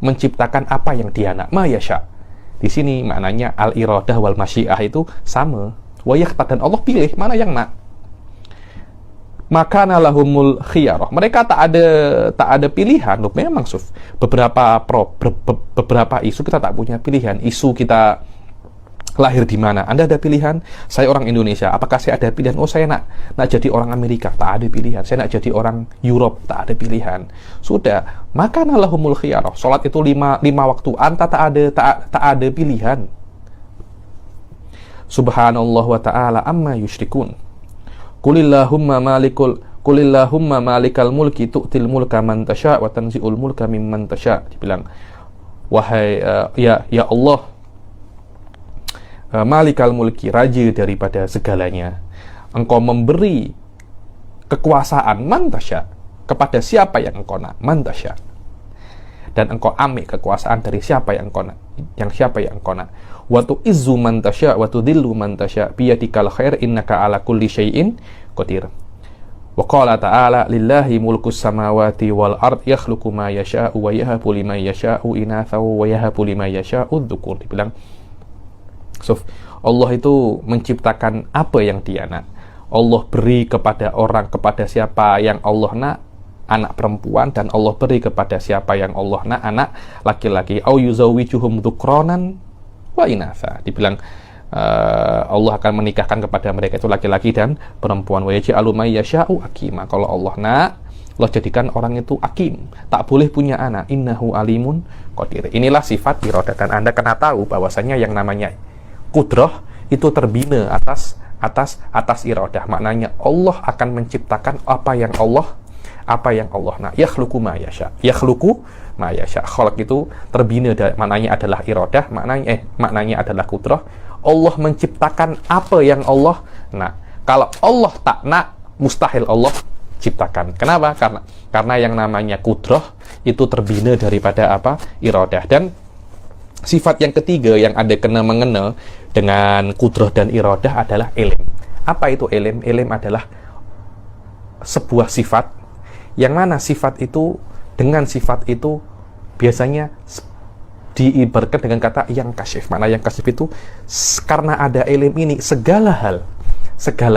[SPEAKER 2] menciptakan apa yang Dia nak, ma yasha'. Di sini maknanya al-iradah wal masyiah itu sama. Wa yakhtar, dan Allah pilih mana yang nak. Maka lahumul khiyarah. Mereka tak ada pilihan. Loh, memang beberapa isu kita tak punya pilihan. Isu kita lahir di mana? Anda ada pilihan? Saya orang Indonesia, apakah saya ada pilihan? Oh, saya nak jadi orang Amerika, tak ada pilihan. Saya nak jadi orang Europe, tak ada pilihan. Sudah, maka lahumul khiyarah. Salat itu lima waktu. Anta tak ada pilihan. Subhanallah wa ta'ala amma yusyrikun. Qulillahumma malikal mulki tu'til mulka man tasha' wa tanzi'ul mulka mimman tasha'. Dibilang, wahai ya Allah, malikal mulki, raja daripada segalanya, Engkau memberi kekuasaan man tasha', kepada siapa yang Engkau nak, man tasha', dan Engkau ambil kekuasaan dari siapa yang Engkau nak, wa tu'izzu man tasha' wa tudhillu man tasha' biyadikal khair innaka ala kulli syai'in qadir. Wa qala ta'ala lillahi mulkus samawati wal ard yakhluqu ma yasha'u wa yahabu liman yasha'u inatha wa yahabu liman yasha'u dhukur. Dibilang Allah itu menciptakan apa yang Dia nak. Allah beri kepada siapa yang Allah nak anak perempuan, dan Allah beri kepada siapa yang Allah nak anak laki-laki. Au yuzawwijuhum dzukronan wa inatha. Dibilang Allah akan menikahkan kepada mereka itu laki-laki dan perempuan. Wa yaj'alu may yasha'u aqima. Kalau Allah nak, Allah jadikan orang itu akim, tak boleh punya anak. Innahu alimun qadir. Inilah sifat iradah, dan Anda kena tahu bahwasanya yang namanya kudrah itu terbina atas iradah. Maknanya Allah akan menciptakan apa yang Allah nak. Yakhluqu ma yasha. Khalq itu terbina maknanya adalah iradah, maknanya adalah kudrah. Allah menciptakan apa yang Allah nak. Kalau Allah tak nak, mustahil Allah ciptakan. Kenapa? Karena yang namanya kudrah itu terbina daripada apa? Iradah. Dan sifat yang ketiga yang Anda kena mengenal dengan kudrah dan iradah adalah ilm. Apa itu ilm? Ilm adalah sebuah sifat, yang mana sifat itu, dengan sifat itu biasanya diibaratkan dengan kata yang kasyif. Mana yang kasyif itu, karena ada ilmu ini, segala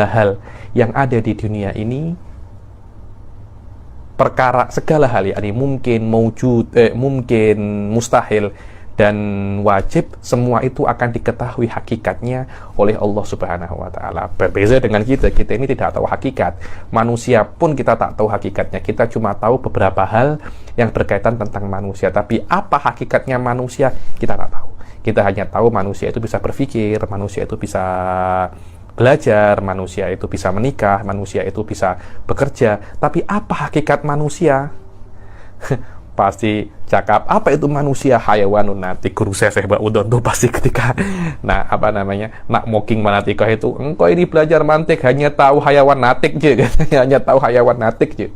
[SPEAKER 2] hal yang ada di dunia ini, perkara segala hal yakni mungkin, mungkin, mustahil dan wajib, semua itu akan diketahui hakikatnya oleh Allah Subhanahu wa taala. Berbeza dengan kita ini tidak tahu hakikat. Manusia pun kita tak tahu hakikatnya. Kita cuma tahu beberapa hal yang berkaitan tentang manusia, tapi apa hakikatnya manusia kita tak tahu. Kita hanya tahu manusia itu bisa berpikir, manusia itu bisa belajar, manusia itu bisa menikah, manusia itu bisa bekerja, tapi apa hakikat manusia? Pasti cakap, apa itu manusia? Hayawanun natik. Guru saya Mbak Udon tuh pasti ketika nak mocking manatikoh itu, engkau ini belajar mantik hanya tahu hayawan natik je, hanya tahu hayawan natik je.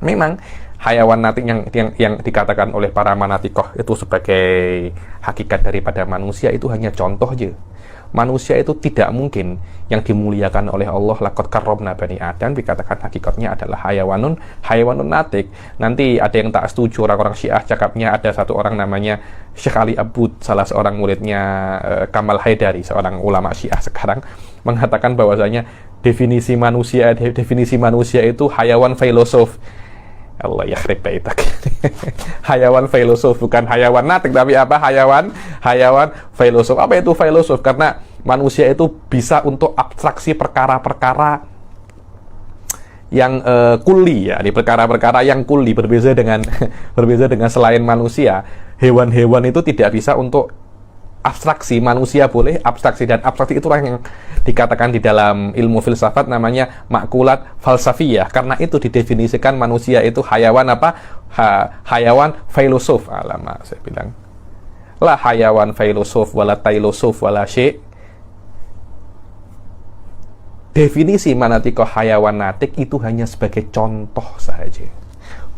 [SPEAKER 2] Memang hayawan natik yang dikatakan oleh para manatikoh itu sebagai hakikat daripada manusia itu hanya contoh je. Manusia itu tidak mungkin yang dimuliakan oleh Allah, laqad karramna bani Adam, dikatakan hakikatnya adalah hayawanun natik. Nanti ada yang tak setuju, orang-orang Syiah cakapnya, ada satu orang namanya Syekh Ali Abud, salah seorang muridnya Kamal Haidari, seorang ulama Syiah sekarang, mengatakan bahwasanya definisi manusia itu hayawan filosof. Allah yakhrib baitak. Hayawan filosof, bukan hayawan natik, tapi apa? Hayawan filosof. Apa itu filosof? Karena manusia itu bisa untuk abstraksi perkara-perkara yang kulli, ya, di perkara-perkara yang kulli, berbeza dengan selain manusia. Hewan-hewan itu tidak bisa untuk abstraksi, manusia boleh abstraksi, dan abstraksi itulah yang dikatakan di dalam ilmu filsafat namanya makulat falsafiyah. Karena itu didefinisikan manusia itu hayawan apa? Hayawan filosof. Alamak, saya bilang lah hayawan filosof wala tailosof wala syek. Definisi manatikoh hayawan natik itu hanya sebagai contoh saja,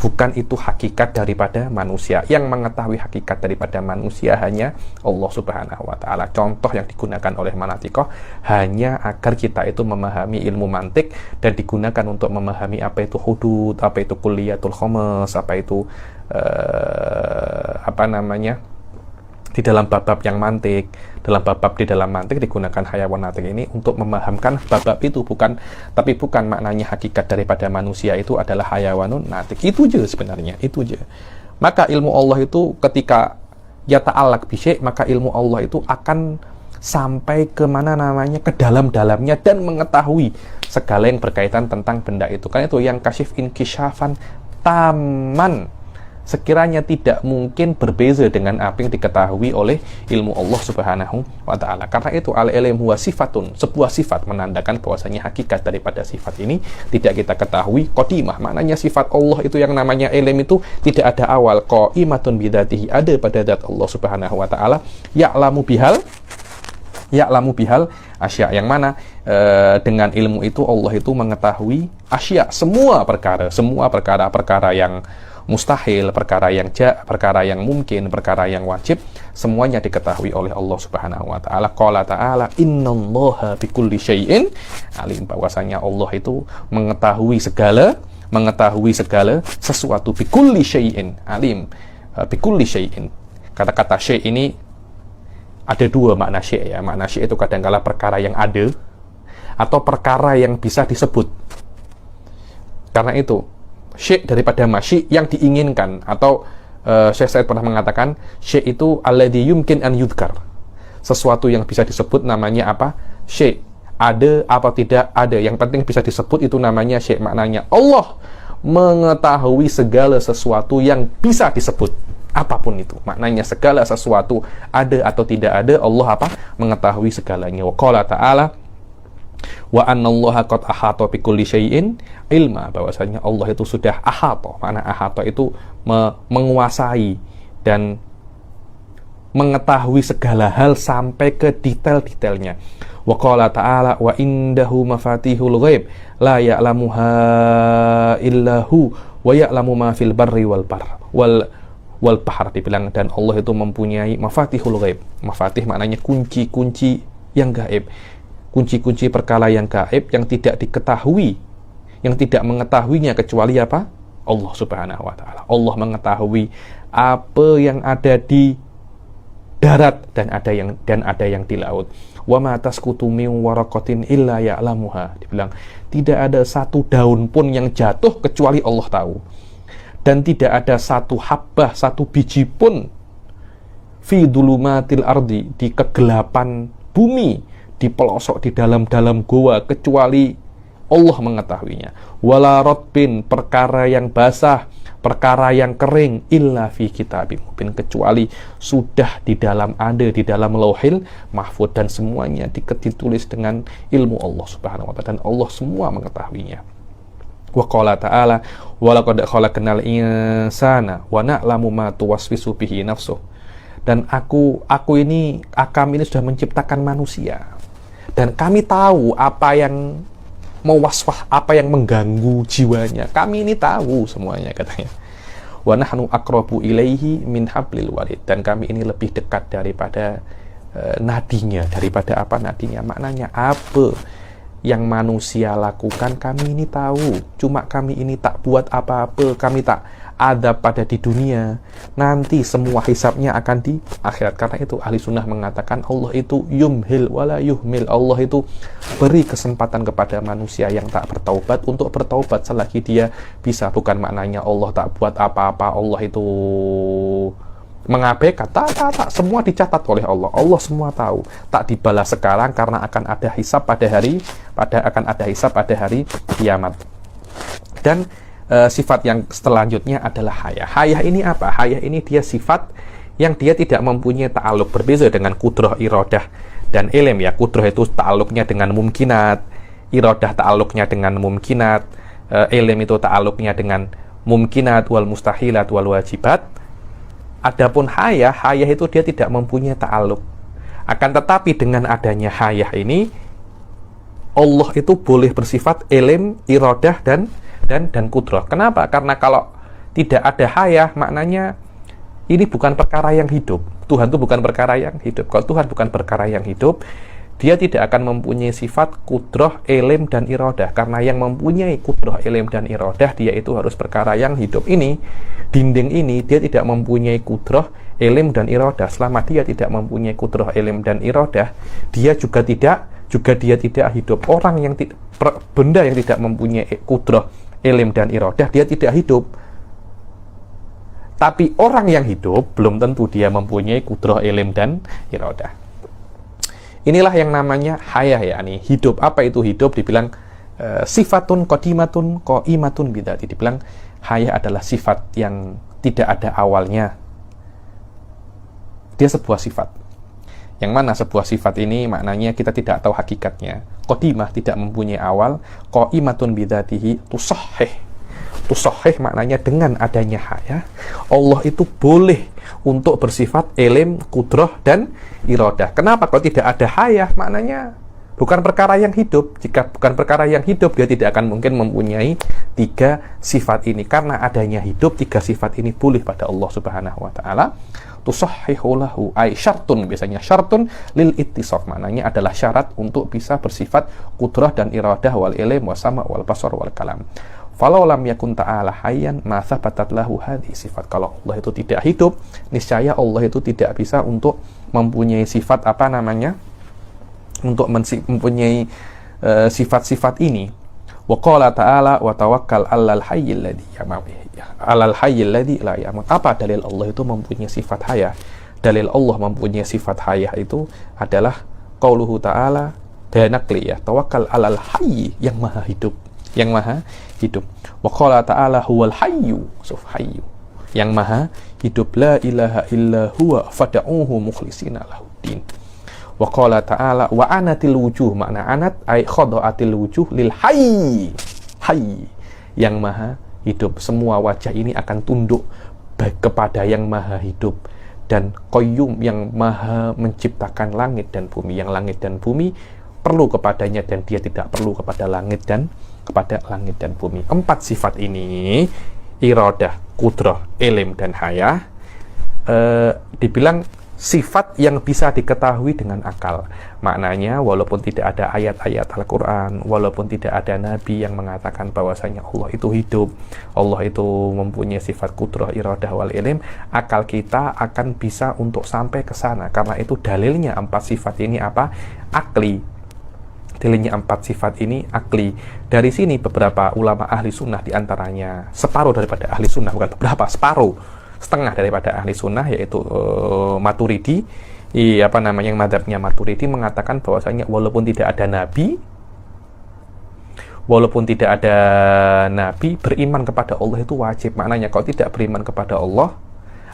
[SPEAKER 2] bukan itu hakikat daripada manusia. Yang mengetahui hakikat daripada manusia hanya Allah Subhanahu wa taala. Contoh yang digunakan oleh manatikoh hanya agar kita itu memahami ilmu mantik, dan digunakan untuk memahami apa itu hudud, apa itu kulliyatul khomes, apa itu di dalam bab-bab yang mantik. Dalam bab-bab di dalam mantik digunakan hayawan natik ini untuk memahamkan bab-bab itu, bukan maknanya hakikat daripada manusia itu adalah hayawanun natik. Itu je sebenarnya, itu je. Maka ilmu Allah itu ketika yata'allaq bisyai', maka ilmu Allah itu akan sampai ke mana namanya, ke dalam-dalamnya, dan mengetahui segala yang berkaitan tentang benda itu. Kan itu yang kasyif inkisyafan taman, sekiranya tidak mungkin berbeza dengan apa yang diketahui oleh ilmu Allah Subhanahu wa ta'ala. Karena itu al-ilm huwa sifatun, sebuah sifat, menandakan bahwasanya hakikat daripada sifat ini tidak kita ketahui qadimah. Maknanya sifat Allah itu yang namanya ilm itu tidak ada awal, qaimatun bidzatihi, ada pada zat Allah Subhanahu wa ta'ala. Ya'lamu bihal asya, yang mana dengan ilmu itu Allah itu mengetahui asya, semua perkara yang mustahil, perkara yang mungkin, perkara yang wajib, semuanya diketahui oleh Allah Subhanahu wa ta'ala. Qala ta'ala innallaha bikulli syai'in alim, bahwasanya Allah itu mengetahui segala sesuatu. Bikulli syai'in alim, bikulli syai'in. Kata-kata syai' ini ada dua makna syai', ya. Makna syai' itu kadangkala perkara yang ada atau perkara yang bisa disebut. Karena itu syai' daripada masyi' yang diinginkan, atau Syekh Said pernah mengatakan syai' itu alladhi yumkin an yudhkar, sesuatu yang bisa disebut namanya apa? Syai'. Ada apa tidak ada, yang penting bisa disebut, itu namanya syai'. Maknanya Allah mengetahui segala sesuatu yang bisa disebut, apapun itu. Maknanya segala sesuatu ada atau tidak ada, Allah apa? Mengetahui segalanya. Wa qala ta'ala wa annallaha qad ahata bikulli syai'in ilma, bahwasanya Allah itu sudah ahata. Mana ahata itu menguasai dan mengetahui segala hal sampai ke detail-detailnya. Wa qala ta'ala wa indahu mafatihul ghaib la ya'lamuha illahu wa ya'lamu ma fil barri wal bahr, dibilang, dan Allah itu mempunyai mafatihul ghaib. Mafatih maknanya kunci-kunci yang gaib, kunci-kunci perkara yang gaib yang tidak diketahui, yang tidak mengetahuinya kecuali apa? Allah Subhanahu wa taala. Allah mengetahui apa yang ada di darat dan ada yang di laut. Wa ma tasqutu min waraqatin illa ya'lamuha. Dibilang tidak ada satu daun pun yang jatuh kecuali Allah tahu. Dan tidak ada satu habbah, satu biji pun fi dhulumatil ardi, di kegelapan bumi, di pelosok, di dalam-dalam goa, kecuali Allah mengetahuinya. Wala rotbin, perkara yang basah, perkara yang kering, illa fi kitabim mubin, kecuali sudah di dalam lauhil mahfud, dan semuanya ditulis dengan ilmu Allah Subhanahu wa taala, dan Allah semua mengetahuinya. Wa qala ta'ala wa laqad khalaqnal insana wa na'lamu ma tuwaswisu bihi nafsuh. Dan kami ini sudah menciptakan manusia, dan kami tahu apa yang mewaswah, apa yang mengganggu jiwanya. Kami ini tahu semuanya, katanya. Wa nahnu aqrabu ilaihi min hablil warid, dan kami ini lebih dekat daripada nadinya, maknanya apa yang manusia lakukan kami ini tahu, cuma kami ini tak buat apa-apa, kami tak ada pada di dunia, nanti semua hisabnya akan di akhirat. Karena itu ahli sunnah mengatakan Allah itu yumhil wala yuhmil, Allah itu beri kesempatan kepada manusia yang tak bertaubat untuk bertaubat selagi dia bisa. Bukan maknanya Allah tak buat apa-apa, Allah itu mengabaikan, tak, semua dicatat oleh Allah. Allah semua tahu, tak dibalas sekarang karena akan ada hisab pada hari kiamat. Dan sifat yang selanjutnya adalah haya. Haya ini apa? Haya ini dia sifat yang dia tidak mempunyai ta'aluk, berbeda dengan kudrah, iradah, dan ilm ya. Kudrah itu ta'aluknya dengan mumkinat, iradah ta'aluknya dengan mumkinat, ilm itu ta'aluknya dengan mumkinat wal mustahilat wal wajibat. Adapun haya itu dia tidak mempunyai ta'aluk. Akan tetapi dengan adanya haya ini, Allah itu boleh bersifat ilm, iradah, dan kudrah. Kenapa? Karena kalau tidak ada haya, maknanya ini bukan perkara yang hidup. Tuhan itu bukan perkara yang hidup. Kalau Tuhan bukan perkara yang hidup, dia tidak akan mempunyai sifat kudrah, ilm, dan iradah. Karena yang mempunyai kudrah, ilm, dan iradah, dia itu harus perkara yang hidup. Ini, dinding ini, dia tidak mempunyai kudrah, ilm, dan iradah. Selama dia tidak mempunyai kudrah, ilm, dan iradah, dia juga tidak hidup. Benda yang tidak mempunyai kudrah, ilm, dan iradah, dia tidak hidup. Tapi orang yang hidup belum tentu dia mempunyai kudrah, ilm, dan iradah. Inilah yang namanya haya, yakni hidup. Apa itu hidup? Dibilang sifatun qadimatun qaimatun bidzati. Dibilang haya adalah sifat yang tidak ada awalnya. Dia sebuah sifat. Yang mana sebuah sifat ini maknanya kita tidak tahu hakikatnya. Qadimah tidak mempunyai awal, qaimatun bidzatihi tusahhih. Tusahhih maknanya dengan adanya haya, Allah itu boleh untuk bersifat ilm, kudrah, dan iradah. Kenapa? Kalau tidak ada haya, maknanya bukan perkara yang hidup. Jika bukan perkara yang hidup, dia tidak akan mungkin mempunyai tiga sifat ini. Karena adanya hidup, tiga sifat ini boleh pada Allah Subhanahu wa ta'ala. Tusahhihu lahu ay syartun, biasanya syartun lil ittisaf, maknanya adalah syarat untuk bisa bersifat kudrah dan iradah wal ilm wasama wal basar wal kalam. Falau lam yakun ta'ala hayyan ma thabatat lahu hadhihi sifat. Kalau Allah itu tidak hidup, niscaya Allah itu tidak bisa untuk mempunyai sifat untuk mempunyai sifat-sifat ini. Wa qala ta'ala wa tawakkal 'alal hayyil ladzi la yamut. Apa dalil Allah itu mempunyai sifat haya? Dalil Allah mempunyai sifat haya itu adalah qauluhu ta'ala, danakli ya, tawakkal 'alal hayy, yang maha hidup. Wa qala ta'ala huwal hayyu, hayyu, yang maha hidup, la ilaha illa huwa fad'uhu mukhlishina lahuddin. Wa qala ta'ala wa anatil wujuh, makna anat ay khada'atil wujuh lil hayy, yang maha hidup. Semua wajah ini akan tunduk baik kepada yang maha hidup dan qayyum, yang maha menciptakan langit dan bumi. Yang langit dan bumi perlu kepadanya dan dia tidak perlu kepada langit dan bumi. Empat sifat ini, iradah, kudrah, ilm, dan haya, dibilang sifat yang bisa diketahui dengan akal. Maknanya walaupun tidak ada ayat-ayat Al-Quran, walaupun tidak ada Nabi yang mengatakan bahwasanya Allah itu hidup, Allah itu mempunyai sifat kudrah, iradah, wal ilm, akal kita akan bisa untuk sampai ke sana. Karena itu dalilnya 4 sifat ini apa? Akli. Dalilnya 4 sifat ini akli. Dari sini beberapa ulama ahli sunnah, diantaranya separuh daripada ahli sunnah, bukan beberapa, separuh, setengah daripada ahli sunnah, yaitu Maturidi, yang madhabnya Maturidi, mengatakan bahwasanya walaupun tidak ada nabi, beriman kepada Allah itu wajib. Maknanya kalau tidak beriman kepada Allah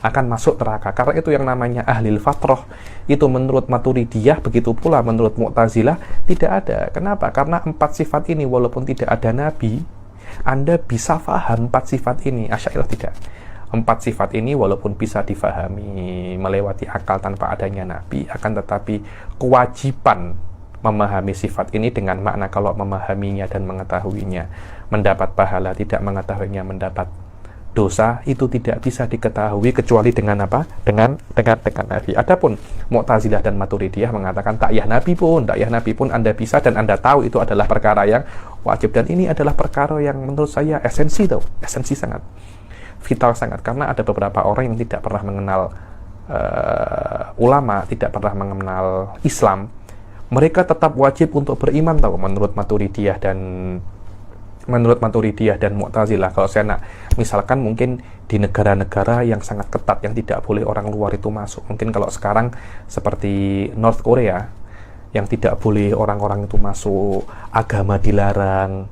[SPEAKER 2] akan masuk neraka. Karena itu yang namanya ahlil fatrah itu menurut Maturidiyah, begitu pula menurut Mu'tazilah tidak ada. Kenapa? Karena 4 sifat ini walaupun tidak ada nabi, Anda bisa faham 4 sifat ini. Asy'ariyah tidak. 4 sifat ini walaupun bisa difahami melewati akal tanpa adanya nabi, akan tetapi kewajiban memahami sifat ini dengan makna kalau memahaminya dan mengetahuinya mendapat pahala, tidak mengetahuinya mendapat dosa, itu tidak bisa diketahui kecuali dengan apa? Dengan nabi. Adapun Mu'tazilah dan Maturidiyah mengatakan tak yah nabi pun Anda bisa dan Anda tahu itu adalah perkara yang wajib, dan ini adalah perkara yang menurut saya esensi sangat vital sangat, karena ada beberapa orang yang tidak pernah mengenal ulama, tidak pernah mengenal Islam, mereka tetap wajib untuk beriman menurut Maturidiyah dan Mu'tazilah. Kalau saya nak misalkan mungkin di negara-negara yang sangat ketat yang tidak boleh orang luar itu masuk, mungkin kalau sekarang seperti North Korea yang tidak boleh orang-orang itu masuk, agama dilarang,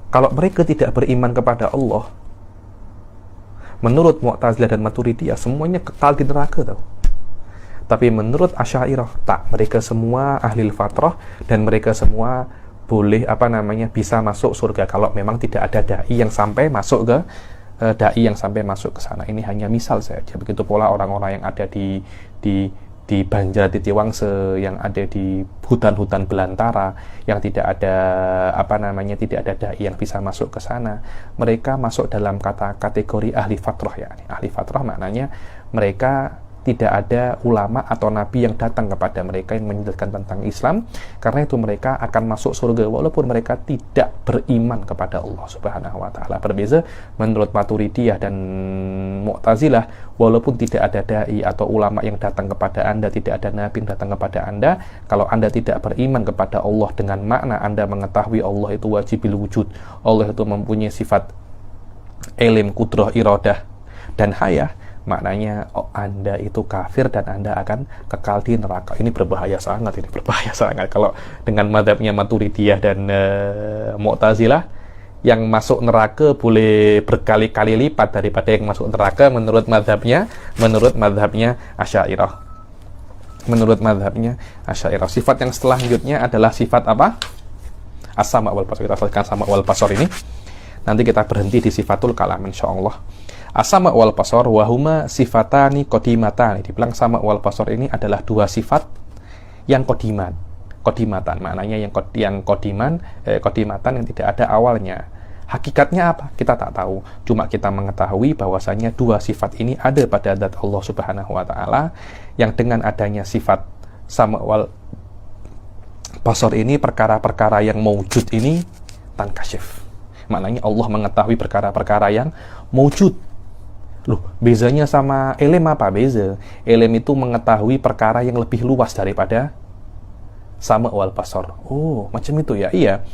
[SPEAKER 2] kalau mereka tidak beriman kepada Allah, menurut Mu'tazilah dan Maturidiyah semuanya kekal di neraka Tapi menurut Asy'ariyah tak, mereka semua ahli fatrah dan mereka semua boleh bisa masuk surga kalau memang tidak ada dai yang sampai masuk ke sana. Ini hanya misal saja. Begitu pula orang-orang yang ada di Banjarnegara Wangse, yang ada di hutan-hutan belantara, yang tidak ada tidak ada dai yang bisa masuk ke sana, mereka masuk dalam kategori ahli fatrah. Ahli fatrah maknanya mereka tidak ada ulama atau nabi yang datang kepada mereka yang menjelaskan tentang Islam, karena itu mereka akan masuk surga walaupun mereka tidak beriman kepada Allah Subhanahu wa taala. Berbeza menurut Maturidiyah dan Mu'tazilah, walaupun tidak ada dai atau ulama yang datang kepada Anda, tidak ada nabi yang datang kepada Anda, kalau Anda tidak beriman kepada Allah dengan makna Anda mengetahui Allah itu wajibil wujud, Allah itu mempunyai sifat ilm, kudrah, iradah, dan hayah, maknanya Anda itu kafir dan Anda akan kekal di neraka. Ini berbahaya sangat kalau dengan madhabnya Maturidiyah dan Mu'tazilah, yang masuk neraka boleh berkali-kali lipat daripada yang masuk neraka menurut madhabnya Asy'ariyah. Sifat yang selanjutnya adalah sifat apa? As-sama' wal basar. Kita selesaikan sama' wal basar ini. Nanti kita berhenti di sifatul kalam insyaallah. As-sama' wal basar wa huma sifatani qadimatani. Dibilang sama' wal basar ini adalah 2 sifat yang qadimatan. Maknanya yang qadimatan yang tidak ada awalnya. Hakikatnya apa? Kita tak tahu. Cuma kita mengetahui bahwasanya 2 sifat ini ada pada zat Allah Subhanahu wa taala, yang dengan adanya sifat sama' wal basar ini, perkara-perkara yang maujud ini tankashif. Maknanya Allah mengetahui perkara-perkara yang maujud. Loh, bezanya sama ilm apa? Beza. Ilm itu mengetahui perkara yang lebih luas daripada sama' wal basar. Oh, macam itu ya? Iya.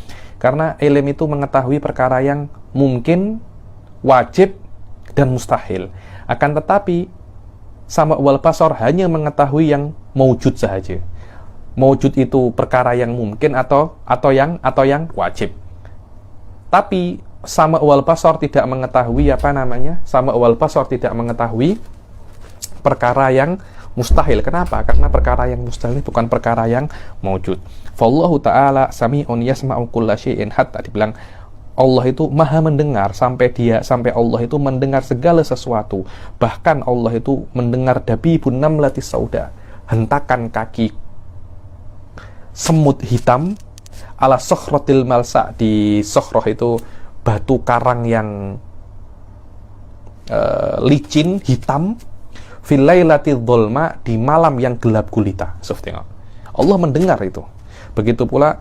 [SPEAKER 2] Karena ilm itu mengetahui perkara yang mungkin, wajib, dan mustahil. Akan tetapi sama' wal basar hanya mengetahui yang maujud sahaja. Maujud itu perkara yang mungkin atau yang wajib. Tapi sama' wal basar tidak mengetahui sama' wal basar tidak mengetahui perkara yang mustahil. Kenapa? Karena perkara yang mustahil bukan perkara yang maujud. Fallahu ta'ala sami'un yasma'u kulla syai'in, hatta dibilang Allah itu maha mendengar, sampai Allah itu mendengar segala sesuatu. Bahkan Allah itu mendengar dabibun namlati sauda, hentakan kaki semut hitam ala sokhrotil malsa. Di sokhroh itu batu karang yang licin, hitam. fil lailati dzulma, di malam yang gelap gulita. Tengok. Allah mendengar itu. Begitu pula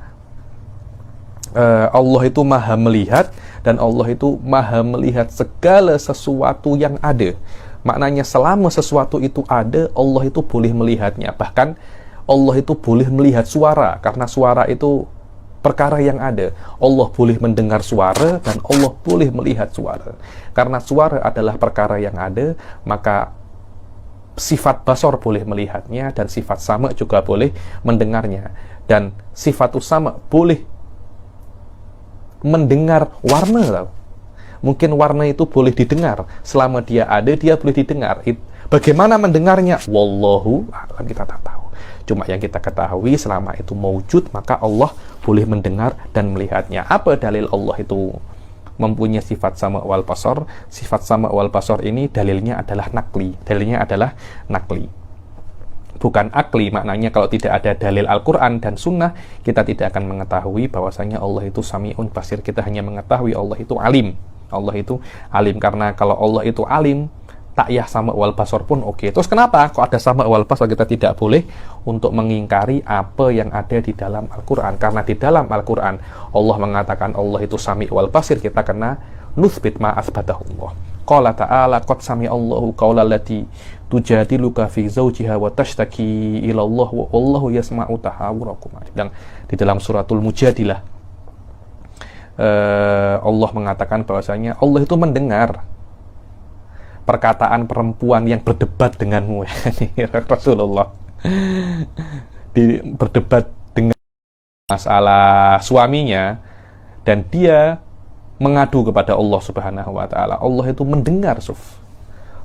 [SPEAKER 2] Allah itu maha melihat, dan Allah itu maha melihat segala sesuatu yang ada. Maknanya selama sesuatu itu ada, Allah itu boleh melihatnya. Bahkan Allah itu boleh melihat suara, karena suara itu perkara yang ada. Allah boleh mendengar suara, dan Allah boleh melihat suara. Karena suara adalah perkara yang ada, maka sifat basor boleh melihatnya, dan sifat sama juga boleh mendengarnya. Dan sifat sama boleh mendengar warna tau. Mungkin warna itu boleh didengar. Selama dia ada, dia boleh didengar. Bagaimana mendengarnya? Wallahu a'lam, kita tak tahu. Cuma yang kita ketahui, selama itu mewujud, maka Allah boleh mendengar dan melihatnya. Apa dalil Allah itu mempunyai sifat sama wal basar? Sifat sama wal basar ini dalilnya adalah nakli. Dalilnya adalah nakli, bukan akli. Maknanya kalau tidak ada dalil Al-Quran dan Sunnah, kita tidak akan mengetahui bahwasanya Allah itu sami'un basir. Kita hanya mengetahui Allah itu alim. Allah itu alim, karena kalau Allah itu alim, takyah sama wal basar pun oke. Terus kenapa kok ada sama wal basar kita tidak boleh untuk mengingkari apa yang ada di dalam Al-Quran? Karena di dalam Al-Quran Allah mengatakan Allah itu sami' wal basir, kita kena nuthbit ma asbatahullah. Qala ta'ala qad sami'allahu qawla allati tujadiluka fi zawjiha wa tashtaki ila Allah wallahu yasma'u tahawurakum. Di dalam suratul Mujadilah Allah mengatakan bahwasanya Allah itu mendengar perkataan perempuan yang berdebat denganmu. Rasulullah berdebat dengan masalah suaminya, dan dia mengadu kepada Allah Subhanahu wa taala. Allah itu mendengar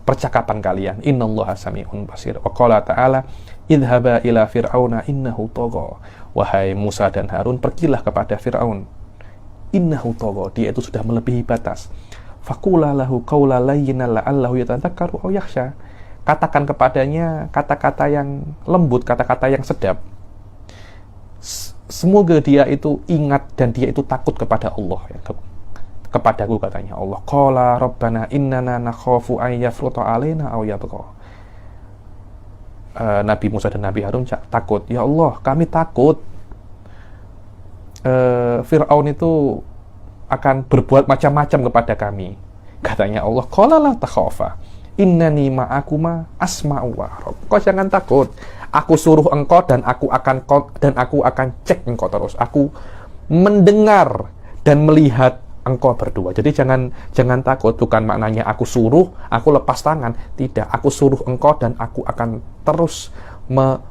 [SPEAKER 2] percakapan kalian. Innallaha sami'un basir. Wa qala ta'ala idhaba ila fir'auna innahu tagha. Wahai Musa dan Harun, pergilah kepada Fir'aun. Innahu tagha, dia itu sudah melebihi batas. Faqula lahu qawla layyinan la'allahu yatadzakkaru aw yakhsha. Katakan kepadanya kata-kata yang lembut, kata-kata yang sedap. Semoga dia itu ingat dan dia itu takut kepada Allah, ya. Kepadaku katanya Allah. Qala rabbana innana nakhafu an yafruta alaina aw yatgha. Nabi Musa dan Nabi Harun takut, ya Allah, kami takut Fir'aun itu akan berbuat macam-macam kepada kami. Katanya Allah, qala la takhafa innani ma'akuma asma'u wa ara. Kau jangan takut, aku suruh engkau dan aku akan cek engkau terus. Aku mendengar dan melihat engkau berdua. Jadi jangan takut. Bukan maknanya aku suruh, aku lepas tangan. Tidak, aku suruh engkau dan aku akan terus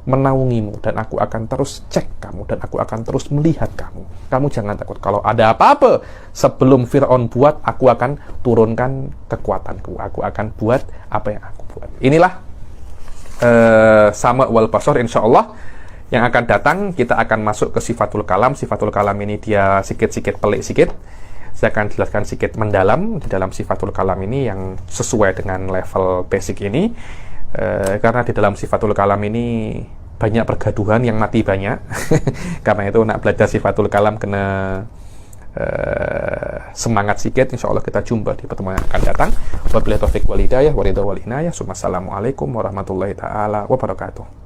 [SPEAKER 2] menaungimu, dan aku akan terus cek kamu, dan aku akan terus melihat kamu. Kamu jangan takut. Kalau ada apa-apa sebelum Fir'aun buat, aku akan turunkan kekuatanku. Aku akan buat apa yang aku buat. Inilah sama wal basar. Insyaallah yang akan datang kita akan masuk ke sifatul kalam. Sifatul kalam ini dia sikit-sikit pelik sikit. Saya akan jelaskan sedikit mendalam di dalam sifatul kalam ini yang sesuai dengan level basic ini. Karena di dalam sifatul kalam ini banyak pergaduhan, yang mati banyak. Karena itu nak belajar sifatul kalam kena semangat sedikit. Insya Allah kita jumpa di pertemuan yang akan datang. Wabillahi taufiq wal hidayah wa ridha wal inayah. Assalamualaikum warahmatullahi taala wabarakatuh.